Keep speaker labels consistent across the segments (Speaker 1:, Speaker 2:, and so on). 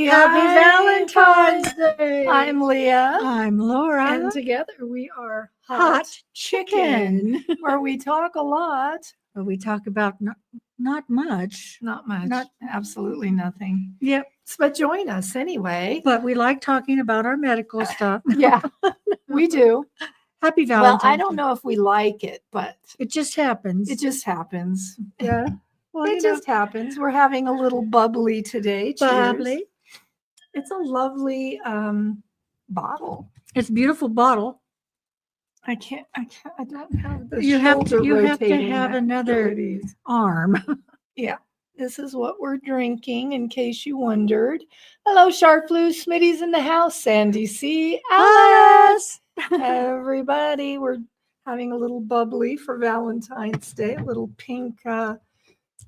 Speaker 1: Happy Valentine's Day.
Speaker 2: I'm Leah.
Speaker 1: I'm Laura.
Speaker 2: And together we are
Speaker 1: Hot Chicken.
Speaker 2: where we talk a lot.
Speaker 1: But we talk about not much.
Speaker 2: Not much. Absolutely nothing.
Speaker 1: Yep.
Speaker 2: But join us anyway.
Speaker 1: But we like talking about our medical stuff.
Speaker 2: Yeah, we do.
Speaker 1: Happy Valentine's
Speaker 2: Well, I don't know if we like it, but
Speaker 1: It just happens.
Speaker 2: it just happens.
Speaker 1: yeah. Well,
Speaker 2: It just happens. We're having a little bubbly today. Cheers.
Speaker 1: bubbly.
Speaker 2: It's a lovely bottle.
Speaker 1: It's a beautiful bottle.
Speaker 2: I don't have the
Speaker 1: You have to
Speaker 2: rotating
Speaker 1: have another
Speaker 2: abilities.
Speaker 1: arm.
Speaker 2: Yeah, this is what we're drinking in case you wondered. Hello, Shark Blue, Smitty's in the house, Sandy C, Alice, everybody. We're having a little bubbly for Valentine's Day, a little pink,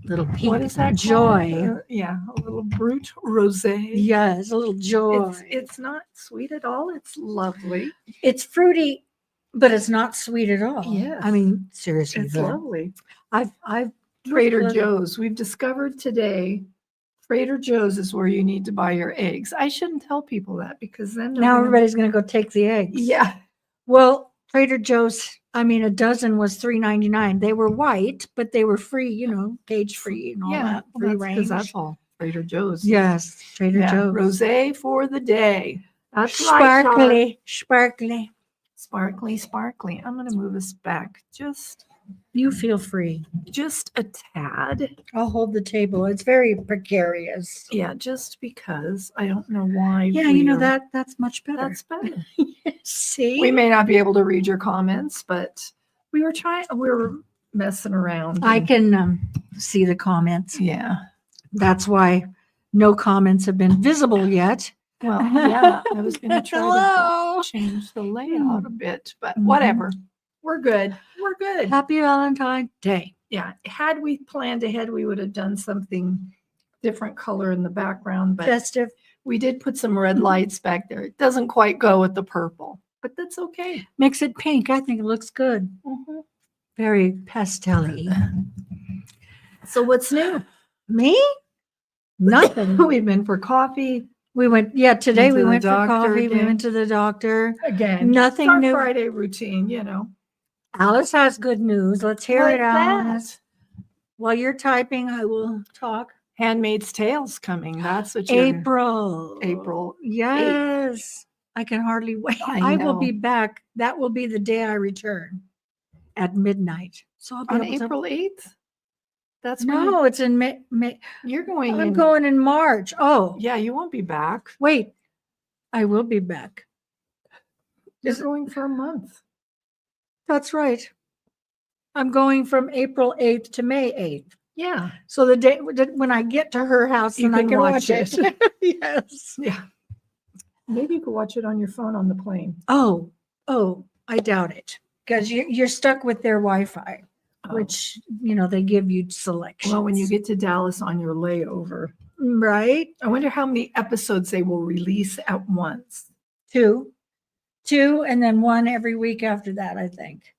Speaker 1: Little pink
Speaker 2: what is that
Speaker 1: joy.
Speaker 2: called? Yeah, a little brut rosé.
Speaker 1: Yes, a little joy.
Speaker 2: It's not sweet at all. It's lovely.
Speaker 1: It's fruity, but it's not sweet at all.
Speaker 2: Yes.
Speaker 1: I mean, seriously,
Speaker 2: It's
Speaker 1: though.
Speaker 2: lovely.
Speaker 1: I've
Speaker 2: Trader
Speaker 1: looked at-
Speaker 2: Joe's. We've discovered today Trader Joe's is where you need to buy your eggs. I shouldn't tell people that because then they're
Speaker 1: Now
Speaker 2: gonna-
Speaker 1: everybody's going to go take the eggs.
Speaker 2: Yeah.
Speaker 1: Well, Trader Joe's, I mean, a dozen was $3.99. They were white, but they were free, cage free and all that. Free range.
Speaker 2: That's all Trader Joe's.
Speaker 1: Yes, Trader
Speaker 2: Yeah,
Speaker 1: Joe's.
Speaker 2: rosé for the day. That's right, Char.
Speaker 1: Sparkly.
Speaker 2: Sparkly. I'm gonna move us back just
Speaker 1: You feel free.
Speaker 2: a tad.
Speaker 1: I'll hold the table. It's very precarious.
Speaker 2: Yeah, just because I don't know why.
Speaker 1: Yeah,
Speaker 2: we are-
Speaker 1: that's much better.
Speaker 2: That's better.
Speaker 1: See?
Speaker 2: We may not be able to read your comments, but we were messing around.
Speaker 1: I
Speaker 2: and-
Speaker 1: can see the comments.
Speaker 2: Yeah.
Speaker 1: That's why no comments have been visible yet.
Speaker 2: Well, yeah, I was going to try
Speaker 1: Hello.
Speaker 2: to change the layout a bit, but
Speaker 1: Mhm.
Speaker 2: whatever. We're good. We're good.
Speaker 1: Happy Valentine's Day.
Speaker 2: Yeah. Had we planned ahead, we would have done something different color in the background, but
Speaker 1: Festive.
Speaker 2: we did put some red lights back there. It doesn't quite go with the purple, but that's okay.
Speaker 1: Makes it pink. I think it looks good. Very pastel-y.
Speaker 2: So what's new?
Speaker 1: Me? Nothing.
Speaker 2: We've been for coffee
Speaker 1: We went, today
Speaker 2: Went to
Speaker 1: we
Speaker 2: the
Speaker 1: went for
Speaker 2: doctor
Speaker 1: coffee. We
Speaker 2: again.
Speaker 1: went to the doctor.
Speaker 2: again.
Speaker 1: Nothing
Speaker 2: It's our
Speaker 1: new.
Speaker 2: Friday routine.
Speaker 1: Alice has good news. Let's hear it,
Speaker 2: What's that?
Speaker 1: Alice. While you're typing, I will talk.
Speaker 2: Handmaid's Tale's coming. That's what you're
Speaker 1: April. Yes. I can hardly wait.
Speaker 2: I
Speaker 1: I will be
Speaker 2: know.
Speaker 1: back. That will be the day I return at midnight. So I'll be
Speaker 2: on
Speaker 1: able to-
Speaker 2: April 8th. That's when
Speaker 1: No, it's in May.
Speaker 2: you're going.
Speaker 1: I'm
Speaker 2: in,
Speaker 1: going in March. Oh,
Speaker 2: Yeah, you won't be back.
Speaker 1: wait. I will be back.
Speaker 2: You're
Speaker 1: Is-
Speaker 2: going for a month.
Speaker 1: That's right. I'm going from April 8th to May 8th.
Speaker 2: Yeah.
Speaker 1: So the day when I get to her house,
Speaker 2: You
Speaker 1: then I
Speaker 2: can
Speaker 1: can
Speaker 2: watch
Speaker 1: watch it. Yes.
Speaker 2: Yeah. Maybe you could watch it on your phone on the plane.
Speaker 1: Oh, I doubt it. Because you're stuck with their Wi-Fi, which, they give you selections.
Speaker 2: Well, when you get to Dallas on your layover,
Speaker 1: right?
Speaker 2: I wonder how many episodes they will release at once.
Speaker 1: Two, and then one every week after that, I think.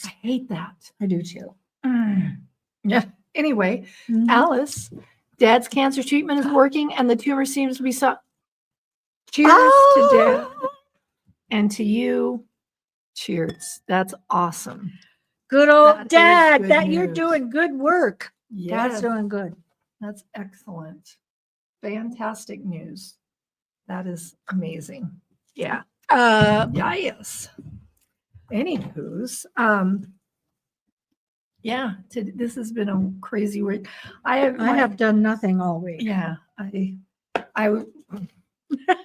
Speaker 2: I hate that.
Speaker 1: I do too.
Speaker 2: Yeah. Anyway,
Speaker 1: Mhm.
Speaker 2: Alice, Dad's cancer treatment is working, and the tumor seems to be Cheers
Speaker 1: Oh!
Speaker 2: to Dad and to you. Cheers. That's awesome.
Speaker 1: Good old
Speaker 2: That is
Speaker 1: Dad.
Speaker 2: good
Speaker 1: That you're
Speaker 2: news.
Speaker 1: doing good work.
Speaker 2: Yes,
Speaker 1: Dad's doing good.
Speaker 2: that's excellent. Fantastic news. That is amazing. Yeah. Yes. Anywho's, yeah, this has been a crazy week. I
Speaker 1: have done nothing all week.
Speaker 2: yeah,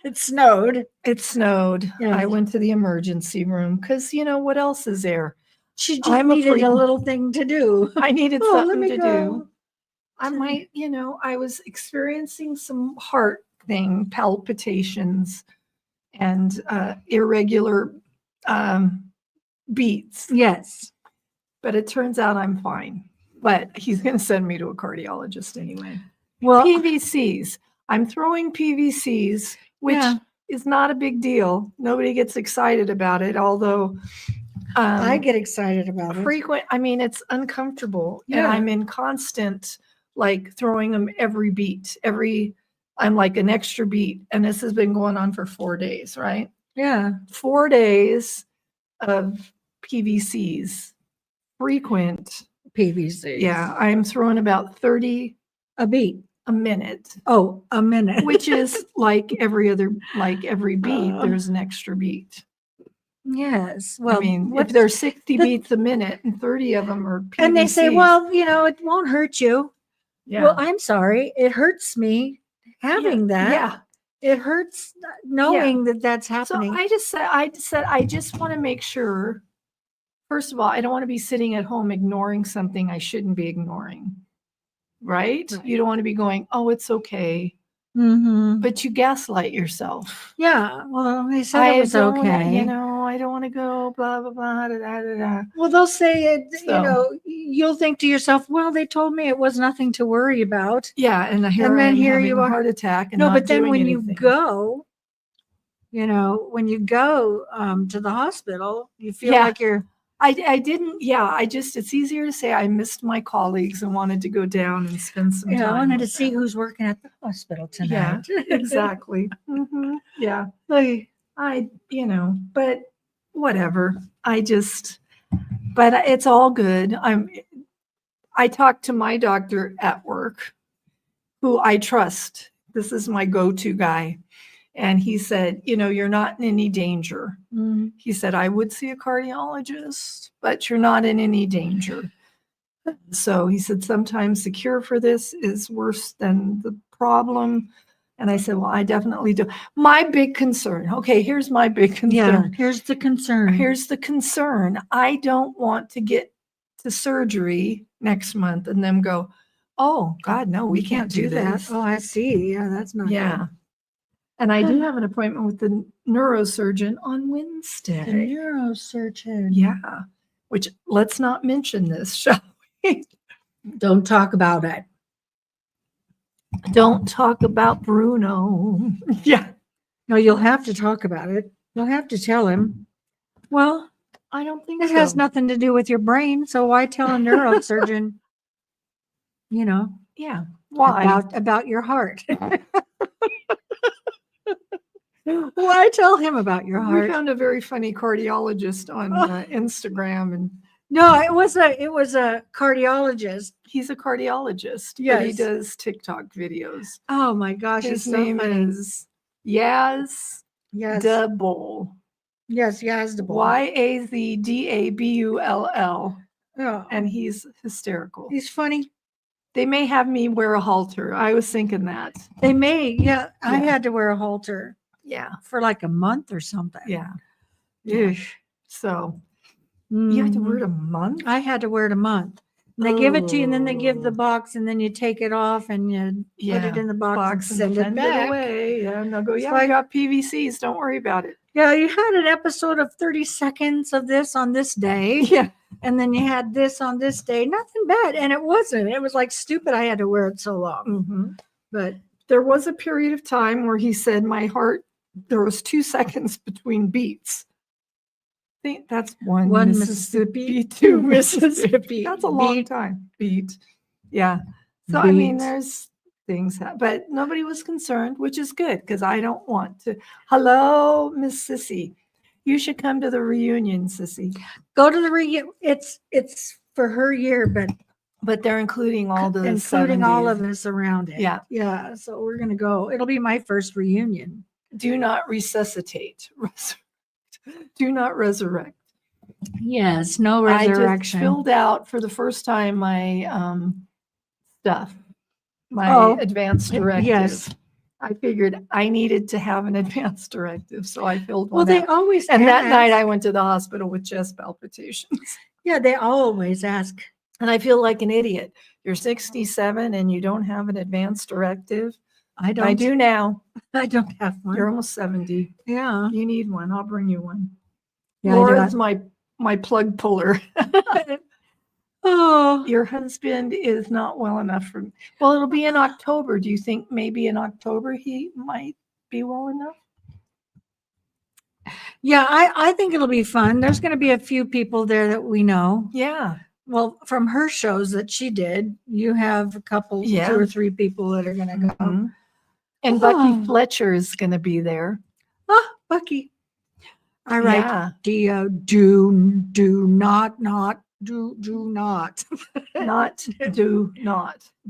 Speaker 1: It snowed.
Speaker 2: it snowed.
Speaker 1: Yeah.
Speaker 2: I went to the emergency room because what else is there?
Speaker 1: She just
Speaker 2: I'm
Speaker 1: needed
Speaker 2: afraid-
Speaker 1: a little thing to do.
Speaker 2: I needed
Speaker 1: Oh, let
Speaker 2: something
Speaker 1: me
Speaker 2: to
Speaker 1: go.
Speaker 2: do. I might, I was experiencing some heart palpitations and irregular beats,
Speaker 1: Yes.
Speaker 2: but it turns out I'm fine. But he's going to send me to a cardiologist anyway.
Speaker 1: Well,
Speaker 2: PVCs. I'm throwing PVCs, which
Speaker 1: Yeah.
Speaker 2: is not a big deal. Nobody gets excited about it, although
Speaker 1: I get excited about it.
Speaker 2: frequent. I mean, it's uncomfortable, and
Speaker 1: Yeah.
Speaker 2: I'm in constant throwing them every beat, every I'm like an extra beat. And this has been going on for 4 days, right?
Speaker 1: Yeah.
Speaker 2: 4 days of PVCs, frequent.
Speaker 1: PVC.
Speaker 2: Yeah, I'm throwing about 30
Speaker 1: A beat.
Speaker 2: a minute,
Speaker 1: Oh, a minute.
Speaker 2: which is like every beat, there's an extra beat.
Speaker 1: Yes.
Speaker 2: I
Speaker 1: Well,
Speaker 2: mean, if
Speaker 1: what's
Speaker 2: there's 60
Speaker 1: the-
Speaker 2: beats a minute and 30 of them are PVCs.
Speaker 1: and they say, well, it won't hurt you.
Speaker 2: yeah.
Speaker 1: Well, I'm sorry. It hurts me having that.
Speaker 2: Yeah.
Speaker 1: It hurts knowing that that's happening.
Speaker 2: So I just want to make sure, first of all, I don't want to be sitting at home ignoring something I shouldn't be ignoring. Right?
Speaker 1: Right.
Speaker 2: You don't want to be going, oh, it's okay.
Speaker 1: Mm-hmm.
Speaker 2: But you gaslight yourself.
Speaker 1: Yeah. Well, they said it was okay.
Speaker 2: I don't want to go, blah, blah, blah, da, da, da, da.
Speaker 1: Well, they'll say it,
Speaker 2: So-
Speaker 1: you'll think to yourself, well, they told me it was nothing to worry about.
Speaker 2: Yeah, and here
Speaker 1: And
Speaker 2: I
Speaker 1: then
Speaker 2: am
Speaker 1: here
Speaker 2: having
Speaker 1: you
Speaker 2: a
Speaker 1: are.
Speaker 2: heart attack and
Speaker 1: No,
Speaker 2: not
Speaker 1: but then
Speaker 2: doing
Speaker 1: when
Speaker 2: anything.
Speaker 1: you go, to the hospital, you feel
Speaker 2: Yeah.
Speaker 1: like you're,
Speaker 2: I didn't, it's easier to say I missed my colleagues and wanted to go down and spend some time.
Speaker 1: I wanted to
Speaker 2: with
Speaker 1: see
Speaker 2: them.
Speaker 1: w's working at the hospital
Speaker 2: Yeah,
Speaker 1: tonight.
Speaker 2: exactly. Yeah.
Speaker 1: Like,
Speaker 2: But whatever. But it's all good. I talked to my doctor at work, who I trust. This is my go-to guy. And he said, you're not in any danger.
Speaker 1: mm,
Speaker 2: He said, I would see a cardiologist, but you're not in any danger. So he said, sometimes the cure for this is worse than the problem. And I said, well, I definitely do. My big concern. Okay, here's my big concern.
Speaker 1: here's the concern.
Speaker 2: Here's the concern. I don't want to get to surgery next month and them go, oh, God, no, we can't do
Speaker 1: that.
Speaker 2: this.
Speaker 1: Oh, I see. Yeah, that's not
Speaker 2: Yeah.
Speaker 1: good.
Speaker 2: And I do have an appointment with the neurosurgeon on Wednesday.
Speaker 1: The neurosurgeon.
Speaker 2: Yeah. Which, let's not mention this, shall we?
Speaker 1: Don't talk about it.
Speaker 2: Don't talk about Bruno. Yeah.
Speaker 1: No, you'll have to talk about it. You'll have to tell him. Well,
Speaker 2: I don't think
Speaker 1: it has nothing to do with your brain, so why tell a neurosurgeon,
Speaker 2: Yeah. Why?
Speaker 1: about your heart? Why tell him about your
Speaker 2: We
Speaker 1: heart?
Speaker 2: found a very funny cardiologist on Instagram, and
Speaker 1: No, it was a cardiologist.
Speaker 2: he's a cardiologist. But he
Speaker 1: Yes.
Speaker 2: does TikTok videos.
Speaker 1: Oh my gosh,
Speaker 2: His
Speaker 1: it's so
Speaker 2: name
Speaker 1: funny.
Speaker 2: is Yaz
Speaker 1: Yes,
Speaker 2: Dabull.
Speaker 1: yes, Yazdable.
Speaker 2: Yazdabull.
Speaker 1: Oh,
Speaker 2: And he's hysterical.
Speaker 1: he's funny.
Speaker 2: They may have me wear a halter. I was thinking that.
Speaker 1: They may, yeah. I
Speaker 2: Yeah.
Speaker 1: had to wear a halter
Speaker 2: Yeah.
Speaker 1: for like a month or something.
Speaker 2: Yeah.
Speaker 1: Eesh.
Speaker 2: So you have to wear
Speaker 1: Mhm.
Speaker 2: it a month?
Speaker 1: I had to wear it a month. And they give it to you, and then they give the
Speaker 2: Oh.
Speaker 1: box, and then you take it off, and you put it in the box, and send it back.
Speaker 2: away. Yeah, and they'll go,
Speaker 1: It's
Speaker 2: yeah,
Speaker 1: like-
Speaker 2: I got PVCs. Don't worry about it.
Speaker 1: Yeah, you had an episode of 30 seconds of this on this day,
Speaker 2: Yeah.
Speaker 1: and then you had this on this day. Nothing bad, and it wasn't. It was like stupid. I had to wear it so long,
Speaker 2: Mm-hmm.
Speaker 1: but
Speaker 2: There was a period of time where he said my heart, there was 2 seconds between beats. I think that's one Mississippi, 2 Mississippi. That's a long
Speaker 1: Beat.
Speaker 2: time. Beat. Yeah. So, I mean,
Speaker 1: Beat.
Speaker 2: there's things, but nobody was concerned, which is good because I don't want to. Hello, Miss Sissy. You should come to the reunion, Sissy.
Speaker 1: go to the reunion. It's for her year, but
Speaker 2: But they're including all the
Speaker 1: including all
Speaker 2: 70s.
Speaker 1: of us around it.
Speaker 2: Yeah.
Speaker 1: Yeah. So we're gonna go. It'll be my first reunion.
Speaker 2: Do not resuscitate. Do not resurrect.
Speaker 1: Yes, no
Speaker 2: I just
Speaker 1: resurrection.
Speaker 2: filled out for the first time my stuff, my
Speaker 1: Oh,
Speaker 2: advance directive.
Speaker 1: yes.
Speaker 2: I figured I needed to have an advance directive, so I filled
Speaker 1: Well,
Speaker 2: one
Speaker 1: they
Speaker 2: out.
Speaker 1: always
Speaker 2: And that night
Speaker 1: ask.
Speaker 2: I went to the hospital with chest palpitations.
Speaker 1: Yeah, they always ask.
Speaker 2: And I feel like an idiot. You're 67 and you don't have an advance directive.
Speaker 1: I don't.
Speaker 2: I do now.
Speaker 1: I don't have one.
Speaker 2: You're almost 70.
Speaker 1: Yeah.
Speaker 2: You need one. I'll bring you one.
Speaker 1: Yeah, I
Speaker 2: Laura's
Speaker 1: do.
Speaker 2: my plug puller.
Speaker 1: Oh,
Speaker 2: Your husband is not well enough for me. Well, it'll be in October. Do you think maybe in October he might be well enough?
Speaker 1: yeah. I think it'll be fun. There's going to be a few people there that we know.
Speaker 2: Yeah.
Speaker 1: Well, from her shows that she did, you have a couple,
Speaker 2: Yeah.
Speaker 1: 2 or 3 people that are going to go.
Speaker 2: Mhm. And Bucky Fletcher is going to be there.
Speaker 1: Oh, Bucky. I write
Speaker 2: Yeah.
Speaker 1: do not not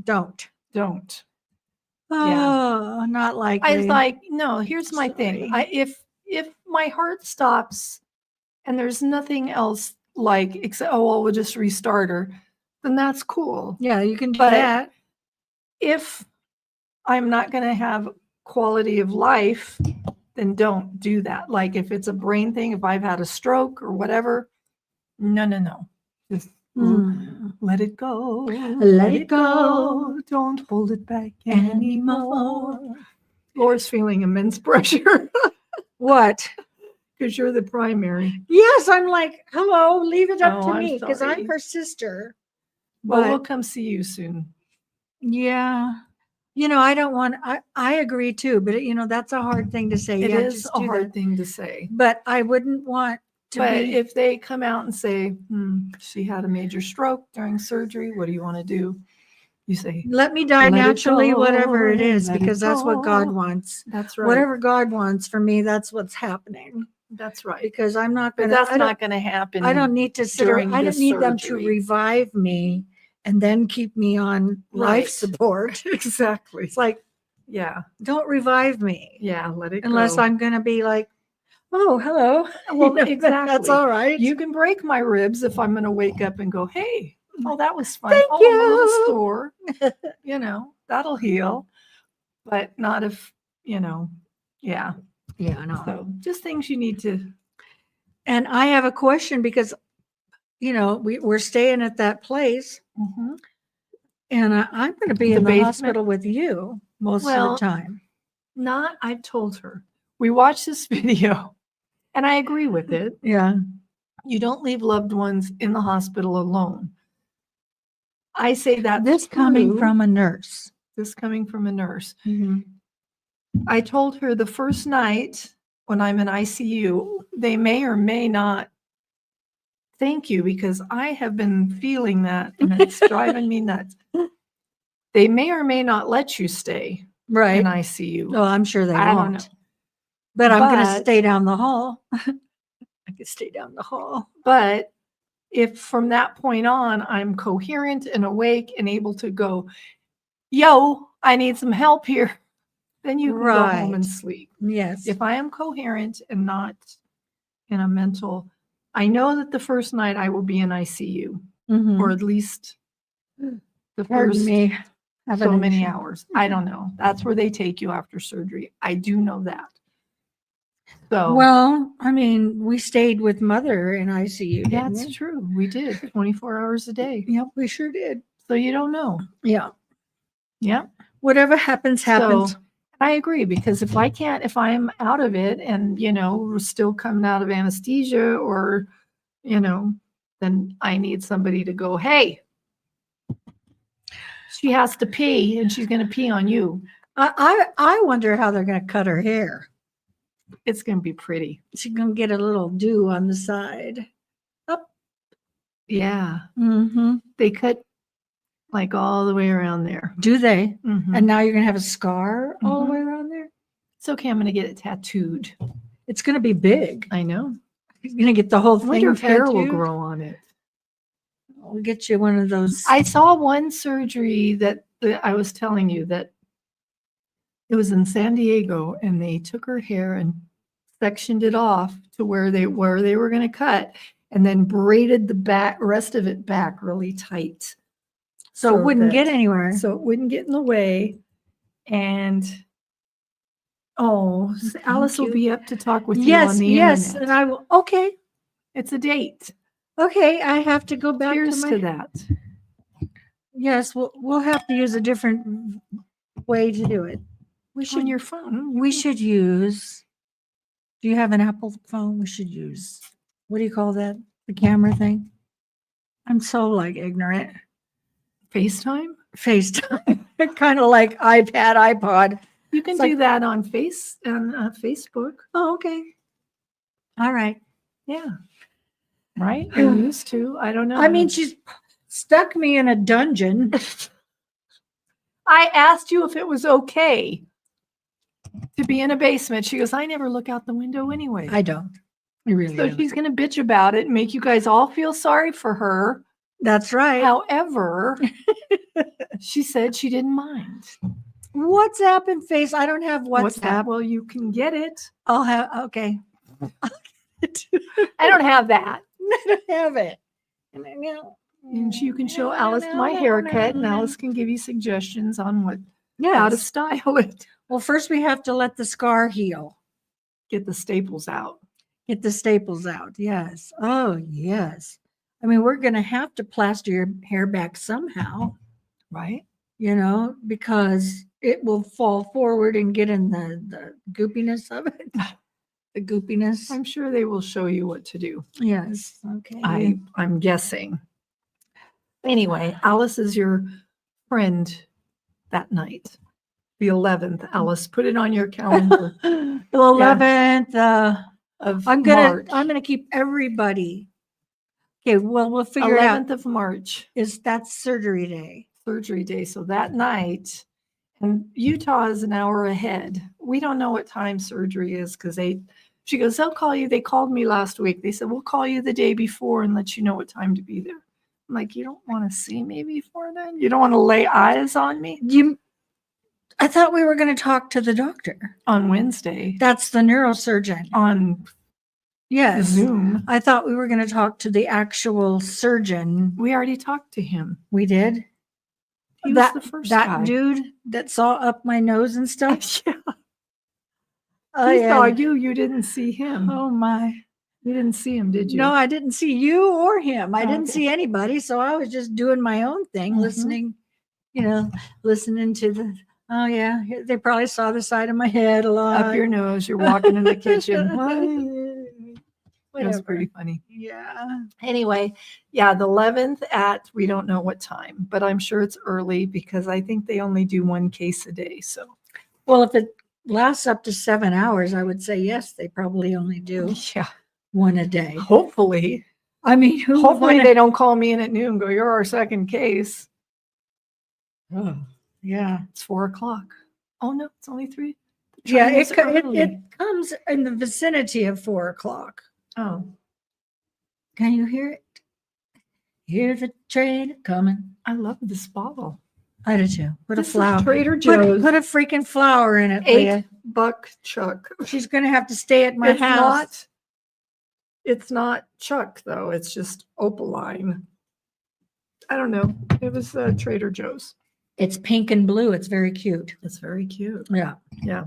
Speaker 1: don't. Oh, not likely.
Speaker 2: I was like, no, here's my thing.
Speaker 1: Sorry.
Speaker 2: If my heart stops and there's nothing else like except well, we'll just restart her, then that's cool.
Speaker 1: Yeah, you can do
Speaker 2: But
Speaker 1: that.
Speaker 2: if I'm not going to have quality of life, then don't do that. Like if it's a brain thing, if I've had a stroke or whatever, no. Just let it go.
Speaker 1: Let it go.
Speaker 2: Don't hold it back anymore. Laura's feeling immense pressure
Speaker 1: What?
Speaker 2: because you're the primary.
Speaker 1: Yes, I'm like, hello, leave it up
Speaker 2: Oh,
Speaker 1: to
Speaker 2: I'm
Speaker 1: me because I'm
Speaker 2: sorry.
Speaker 1: her sister.
Speaker 2: Well,
Speaker 1: But
Speaker 2: we'll come see you soon.
Speaker 1: yeah, I don't want. I agree too, but that's a hard thing to say.
Speaker 2: It
Speaker 1: Yeah,
Speaker 2: is
Speaker 1: just
Speaker 2: a
Speaker 1: do
Speaker 2: hard
Speaker 1: that.
Speaker 2: thing to say.
Speaker 1: But I wouldn't want to
Speaker 2: But
Speaker 1: be.
Speaker 2: if they come out and say, she had a major stroke during surgery, what do you want to do? You say,
Speaker 1: Let me die
Speaker 2: let it
Speaker 1: naturally, whatever it
Speaker 2: go,
Speaker 1: is,
Speaker 2: let it
Speaker 1: because that's what God
Speaker 2: go.
Speaker 1: wants.
Speaker 2: That's right.
Speaker 1: Whatever God wants for me, that's what's happening.
Speaker 2: That's right.
Speaker 1: Because I'm not
Speaker 2: But
Speaker 1: going to.
Speaker 2: that's not going to happen.
Speaker 1: I don't need to sit.
Speaker 2: during
Speaker 1: I
Speaker 2: the
Speaker 1: don't need them to
Speaker 2: surgery.
Speaker 1: revive me and then keep me on life
Speaker 2: Right.
Speaker 1: support.
Speaker 2: Exactly.
Speaker 1: It's like,
Speaker 2: Yeah.
Speaker 1: don't revive me.
Speaker 2: Yeah. Let it
Speaker 1: Unless
Speaker 2: go.
Speaker 1: I'm going to be like, oh, hello.
Speaker 2: Well, exactly.
Speaker 1: That's all right.
Speaker 2: You can break my ribs if I'm going to wake up and go, hey, oh, that was fun.
Speaker 1: Thank
Speaker 2: I'm a little
Speaker 1: you.
Speaker 2: store. That'll heal. But not if, yeah.
Speaker 1: Yeah, no.
Speaker 2: So just things you need to.
Speaker 1: And I have a question because, we're staying at that place and I'm going to be in the
Speaker 2: basement?
Speaker 1: hospital with you most of
Speaker 2: Well,
Speaker 1: the time.
Speaker 2: I've told her. We watched this video and I agree with it.
Speaker 1: Yeah.
Speaker 2: You don't leave loved ones in the hospital alone. I say that
Speaker 1: This coming from a nurse.
Speaker 2: This coming from a nurse. I told her the first night when I'm in ICU, they may or may not thank you because I have been feeling that and it's driving me nuts. They may or may not let you stay
Speaker 1: Right.
Speaker 2: in ICU.
Speaker 1: Oh, I'm sure they
Speaker 2: I
Speaker 1: won't.
Speaker 2: don't know.
Speaker 1: But I'm going to stay down the hall. I could stay down the hall.
Speaker 2: But if from that point on, I'm coherent and awake and able to go, yo, I need some help here, then you can go home and sleep.
Speaker 1: Yes.
Speaker 2: If I am coherent and not in a mental, I know that the first night I will be in ICU, or at least the first so many hours. I don't know. That's where they take you after surgery. I do know that. So,
Speaker 1: well, I mean, we stayed with Mother in ICU.
Speaker 2: That's true. We did 24 hours a day.
Speaker 1: Yep, we sure did.
Speaker 2: So you don't know.
Speaker 1: Yeah.
Speaker 2: Yeah.
Speaker 1: Whatever happens, happens.
Speaker 2: So, I agree because if I'm out of it and, we're still coming out of anesthesia or, then I need somebody to go, hey, she has to pee and she's going to pee on you.
Speaker 1: I wonder how they're going to cut her hair.
Speaker 2: It's going to be pretty.
Speaker 1: She's going to get a little dew on the side. Up.
Speaker 2: Yeah.
Speaker 1: Mm-hmm.
Speaker 2: They cut like all the way around there.
Speaker 1: Do they?
Speaker 2: Mm-hmm.
Speaker 1: And now you're going to have a scar all the way around there?
Speaker 2: It's okay. I'm going to get it tattooed.
Speaker 1: It's going to be big.
Speaker 2: I know.
Speaker 1: You're going to get the whole thing
Speaker 2: tattooed. Hair will
Speaker 1: tattooed?
Speaker 2: grow on it.
Speaker 1: We'll get you one of those.
Speaker 2: I saw one surgery that I was telling you that it was in San Diego and they took her hair and sectioned it off to where they were going to cut and then braided the rest of it back really tight.
Speaker 1: So it wouldn't get anywhere.
Speaker 2: So it wouldn't get in the way. And Alice will be up to talk with you on the internet.
Speaker 1: Yes, and I will. Okay.
Speaker 2: It's a date.
Speaker 1: Okay, I have to go back
Speaker 2: Cheers
Speaker 1: to
Speaker 2: to that.
Speaker 1: Yes, we'll have to use a different way to do it. We should
Speaker 2: on your phone.
Speaker 1: We should use. Do you have an Apple phone? We should use. What do you call that? The camera thing. I'm so ignorant.
Speaker 2: FaceTime.
Speaker 1: Kind of like iPad, iPod.
Speaker 2: You can do that on Facebook.
Speaker 1: Oh, okay. All right.
Speaker 2: Yeah. Right? You used to. I don't know.
Speaker 1: I mean, she's stuck me in a dungeon.
Speaker 2: I asked you if it was okay. to be in a basement. She goes, I never look out the window anyway.
Speaker 1: I don't. I really
Speaker 2: So
Speaker 1: don't.
Speaker 2: she's going to bitch about it and make you guys all feel sorry for her.
Speaker 1: That's right.
Speaker 2: However, she said she didn't mind.
Speaker 1: WhatsApp and Face. I don't have WhatsApp.
Speaker 2: Well, you can get it.
Speaker 1: I'll have, okay.
Speaker 2: I don't have that.
Speaker 1: I don't have it.
Speaker 2: And you can show Alice my haircut, and Alice can give you suggestions on how to
Speaker 1: Yes.
Speaker 2: style it.
Speaker 1: Well, first we have to let the scar heal.
Speaker 2: Get the staples out.
Speaker 1: Get the staples out. Yes. Oh, yes. I mean, we're going to have to plaster your hair back somehow,
Speaker 2: Right?
Speaker 1: because it will fall forward and get in the goopiness of it. The goopiness.
Speaker 2: I'm sure they will show you what to do.
Speaker 1: Yes. Okay.
Speaker 2: I'm guessing. Anyway, Alice is your friend that night. The 11th, Alice. Put it on your calendar.
Speaker 1: The 11th
Speaker 2: of
Speaker 1: I'm
Speaker 2: March.
Speaker 1: gonna keep everybody. Okay, well, we'll figure it out.
Speaker 2: 11th of March.
Speaker 1: That's surgery day.
Speaker 2: Surgery day. So that night, and Utah is an hour ahead. We don't know what time surgery is because she goes, they'll call you. They called me last week. They said, we'll call you the day before and let you know what time to be there. I'm like, you don't want to see me before then? You don't want to lay eyes on me?
Speaker 1: I thought we were going to talk to the doctor.
Speaker 2: On Wednesday.
Speaker 1: That's the neurosurgeon.
Speaker 2: On Zoom.
Speaker 1: I thought we were going to talk to the actual surgeon.
Speaker 2: We already talked to him.
Speaker 1: We did?
Speaker 2: He was the first guy.
Speaker 1: That dude that saw up my nose and stuff?
Speaker 2: Yeah.
Speaker 1: Oh,
Speaker 2: He saw you. You didn't see him.
Speaker 1: Oh, my.
Speaker 2: You didn't see him, did you?
Speaker 1: No, I didn't see you or him. I didn't
Speaker 2: Okay.
Speaker 1: see anybody. So I was just doing my own thing, listening to the, oh, yeah. They probably saw the side of my head a lot.
Speaker 2: Up your nose. You're walking in the kitchen.
Speaker 1: Whatever.
Speaker 2: That's pretty funny.
Speaker 1: Yeah.
Speaker 2: Anyway, yeah, the 11th at, we don't know what time, but I'm sure it's early because I think they only do one case a day. So,
Speaker 1: Well, if it lasts up to 7 hours, I would say yes, they probably only do
Speaker 2: yeah,
Speaker 1: one a day.
Speaker 2: hopefully.
Speaker 1: I mean,
Speaker 2: Hopefully they don't call me in at noon and go, you're our second case.
Speaker 1: Oh, yeah.
Speaker 2: It's 4:00. Oh, no, it's only 3.
Speaker 1: Yeah,
Speaker 2: Train is early.
Speaker 1: it comes in the vicinity of 4:00.
Speaker 2: Oh,
Speaker 1: Can you hear it? Hear the train coming.
Speaker 2: I love this bottle.
Speaker 1: I do too. Put a
Speaker 2: This is
Speaker 1: flower.
Speaker 2: Trader Joe's.
Speaker 1: Put a freaking flower in it, Leah.
Speaker 2: $8 Chuck.
Speaker 1: She's gonna have to stay at my house.
Speaker 2: It's not Chuck though. It's just Opaline. I don't know. It was Trader Joe's.
Speaker 1: It's pink and blue. It's very cute.
Speaker 2: It's very cute.
Speaker 1: Yeah.
Speaker 2: Yeah.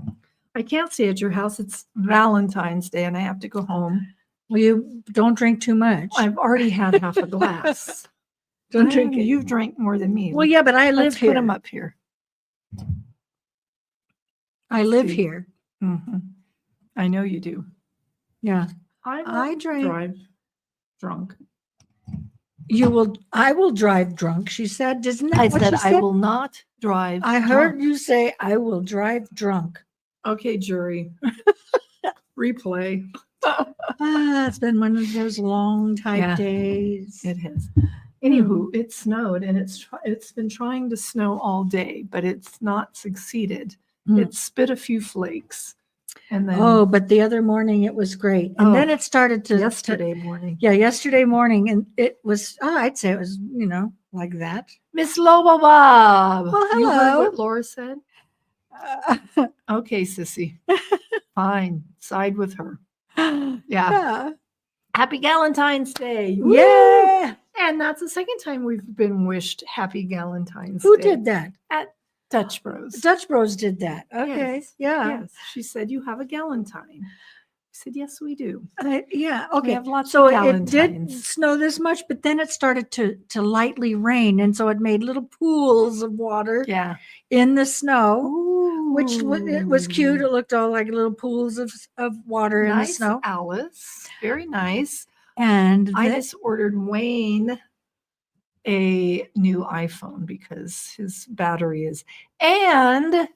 Speaker 2: I can't stay at your house. It's Valentine's Day and I have to go home.
Speaker 1: Well, you don't drink too much.
Speaker 2: I've already had half a glass.
Speaker 1: Don't drink it.
Speaker 2: You've drank more than me.
Speaker 1: Well, yeah, but I live
Speaker 2: Let's
Speaker 1: here.
Speaker 2: put them up here.
Speaker 1: I live
Speaker 2: see.
Speaker 1: here.
Speaker 2: Mm-hmm. I know you do.
Speaker 1: Yeah.
Speaker 2: I
Speaker 1: I drink.
Speaker 2: drive drunk.
Speaker 1: I will drive drunk, she said. Isn't that
Speaker 2: I
Speaker 1: what
Speaker 2: said
Speaker 1: she
Speaker 2: I will not drive.
Speaker 1: I heard
Speaker 2: drunk.
Speaker 1: you say I will drive drunk.
Speaker 2: Okay, jury. Replay.
Speaker 1: It's been one of those long type
Speaker 2: Yeah.
Speaker 1: days.
Speaker 2: It has. Anywho, it snowed and it's been trying to snow all day, but it's not succeeded.
Speaker 1: Mm.
Speaker 2: It spit a few flakes. And then
Speaker 1: Oh, but the other morning it was great. And then it started to
Speaker 2: yesterday morning.
Speaker 1: yesterday morning, and it was I'd say it was, like that.
Speaker 2: Miss Loba Bob.
Speaker 1: Well,
Speaker 2: You heard
Speaker 1: hello.
Speaker 2: what Laura said? Okay, sissy. Fine. Side with her. Yeah.
Speaker 1: Yeah.
Speaker 2: Happy Valentine's Day.
Speaker 1: Yeah.
Speaker 2: And that's the second time we've been wished Happy Valentine's
Speaker 1: Who
Speaker 2: Day.
Speaker 1: did that?
Speaker 2: At Dutch Bros.
Speaker 1: Dutch Bros did that. Okay.
Speaker 2: Yes.
Speaker 1: Yeah.
Speaker 2: Yes. She said, you have a galentine. I said, yes, we do.
Speaker 1: Yeah.
Speaker 2: We
Speaker 1: Okay.
Speaker 2: have lots
Speaker 1: So
Speaker 2: of
Speaker 1: it did
Speaker 2: galentines.
Speaker 1: snow this much, but then it started to lightly rain, and so it made little pools of water
Speaker 2: Yeah.
Speaker 1: in the snow, which it was cute.
Speaker 2: Ooh.
Speaker 1: It looked all like little pools of water in the
Speaker 2: Nice,
Speaker 1: snow.
Speaker 2: Alice. Very nice.
Speaker 1: And
Speaker 2: I just ordered Wayne a new iPhone because his battery is. And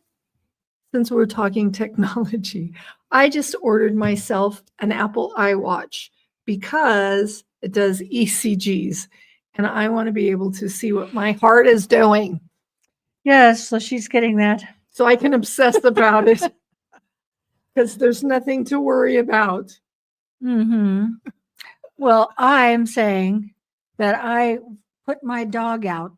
Speaker 2: since we're talking technology, I just ordered myself an Apple iWatch because it does ECGs and I want to be able to see what my heart is doing
Speaker 1: yes, so she's getting that.
Speaker 2: so I can obsess about it. because there's nothing to worry about.
Speaker 1: Mm-hmm. Well, I'm saying that I put my dog out.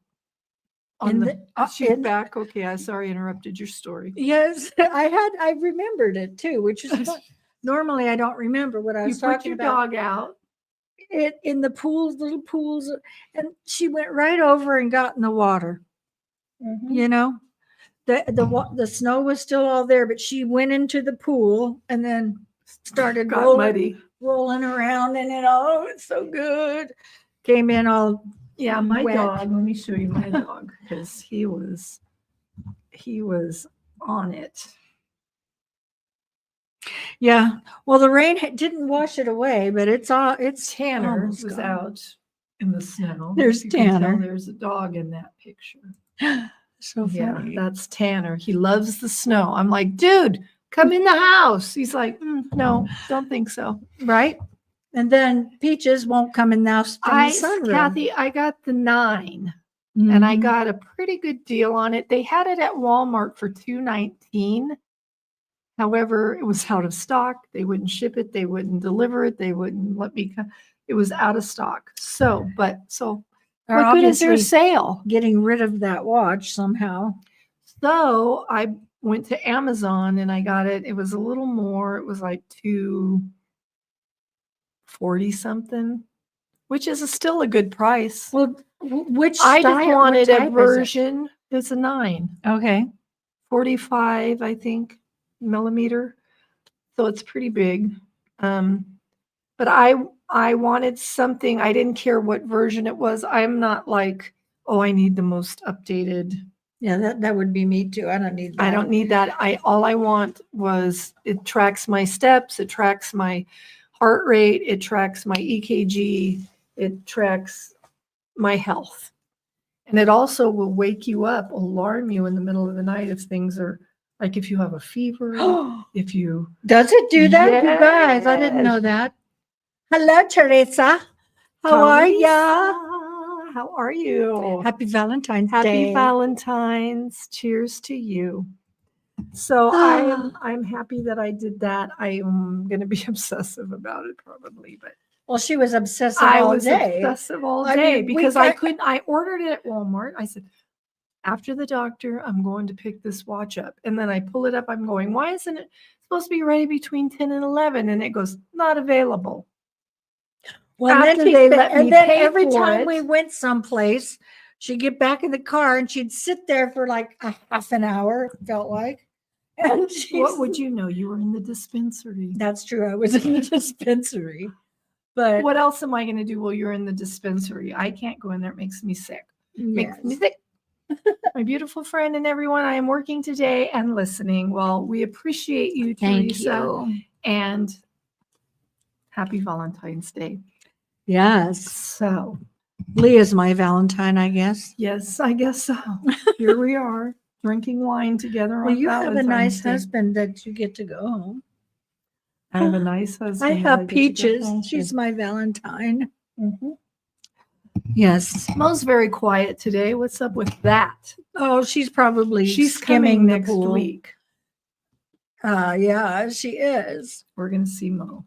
Speaker 2: She's back. Okay, I sorry I interrupted your story.
Speaker 1: Yes, I remembered it too, which is fun. Normally I don't remember what I was
Speaker 2: You put
Speaker 1: talking
Speaker 2: your
Speaker 1: about.
Speaker 2: dog out.
Speaker 1: It in the pools, little pools, and she went right over and got in the water.
Speaker 2: Mhm.
Speaker 1: You know, the snow was still all there, but she went into the pool and then started
Speaker 2: Got muddy.
Speaker 1: rolling around, and it oh, it's so good. Came in all
Speaker 2: Yeah, my
Speaker 1: wet.
Speaker 2: dog. Let me show you my dog because he was on it.
Speaker 1: Yeah. Well, the rain didn't wash it away, but it's
Speaker 2: Tanner
Speaker 1: almost
Speaker 2: was
Speaker 1: gone.
Speaker 2: out in the snow.
Speaker 1: There's
Speaker 2: If you can tell,
Speaker 1: Tanner.
Speaker 2: there's a dog in that picture.
Speaker 1: So
Speaker 2: Yeah,
Speaker 1: funny.
Speaker 2: that's Tanner. He loves the snow. I'm like, dude, come in the house. He's like, no, don't think so.
Speaker 1: Right? And then Peaches won't come in now.
Speaker 2: Kathy, I got the 9. And I got a pretty good deal on it. They had it at Walmart for $2.19. However, it was out of stock. They wouldn't ship it. They wouldn't deliver it. They wouldn't let me come. It was out of stock. So what good is their sale?
Speaker 1: Getting rid of that watch somehow.
Speaker 2: So I went to Amazon and I got it. It was a little more. It was like $240 something, which is still a good price.
Speaker 1: Well, which
Speaker 2: I just
Speaker 1: style-
Speaker 2: wanted
Speaker 1: what
Speaker 2: a
Speaker 1: type is it?
Speaker 2: version. It's a 9,
Speaker 1: Okay.
Speaker 2: 45, I think, millimeter. So it's pretty big. But I wanted something. I didn't care what version it was. I'm not like, oh, I need the most updated.
Speaker 1: Yeah, that would be me too. I don't need that.
Speaker 2: I don't need that. All I want was it tracks my steps, it tracks my heart rate, it tracks my EKG, it tracks my health. And it also will wake you up, alarm you in the middle of the night if things are like if you have a fever, if you
Speaker 1: Does it do that, you guys? I didn't know
Speaker 2: Yes.
Speaker 1: that. Hello, Teresa. How are ya?
Speaker 2: How are you?
Speaker 1: Happy Valentine's
Speaker 2: Happy
Speaker 1: Day.
Speaker 2: Valentine's. Cheers to you. So I'm happy that I did that. I am going to be obsessive about it probably, but
Speaker 1: Well, she was obsessive
Speaker 2: I
Speaker 1: all
Speaker 2: was
Speaker 1: day.
Speaker 2: obsessive all
Speaker 1: I
Speaker 2: day
Speaker 1: mean,
Speaker 2: because I ordered it at Walmart. I said, after the doctor, I'm going to pick this watch up. And then I pull it up. I'm going, why isn't it supposed to be ready between 10 and 11? And it goes, not available.
Speaker 1: Well,
Speaker 2: After
Speaker 1: then
Speaker 2: they let me pay
Speaker 1: every
Speaker 2: for
Speaker 1: time
Speaker 2: it.
Speaker 1: we went someplace, she'd get back in the car and she'd sit there for like a half an hour, it felt like. And
Speaker 2: What would you know? You were in the dispensary.
Speaker 1: That's true. I was in the dispensary. But
Speaker 2: what else am I going to do while you're in the dispensary? I can't go in there. It makes me sick. Makes me sick. My beautiful friend and everyone, I am working today and listening. Well, we appreciate you, Teresa. And happy Valentine's Day.
Speaker 1: Yes.
Speaker 2: So
Speaker 1: Leah's my Valentine, I guess.
Speaker 2: Yes, I guess so. Here we are drinking wine together.
Speaker 1: Well,
Speaker 2: on
Speaker 1: you have a nice
Speaker 2: Valentine's Day.
Speaker 1: husband that you get to go home.
Speaker 2: I have a nice husband.
Speaker 1: I
Speaker 2: that
Speaker 1: have
Speaker 2: get to go
Speaker 1: Peaches.
Speaker 2: home
Speaker 1: She's
Speaker 2: to.
Speaker 1: my Valentine.
Speaker 2: Mhm.
Speaker 1: Yes.
Speaker 2: Mo's very quiet today. What's up with that?
Speaker 1: Oh, she's probably
Speaker 2: She's
Speaker 1: skimming
Speaker 2: coming
Speaker 1: the
Speaker 2: next
Speaker 1: pool.
Speaker 2: week.
Speaker 1: Yeah, she is.
Speaker 2: We're going to see Mo.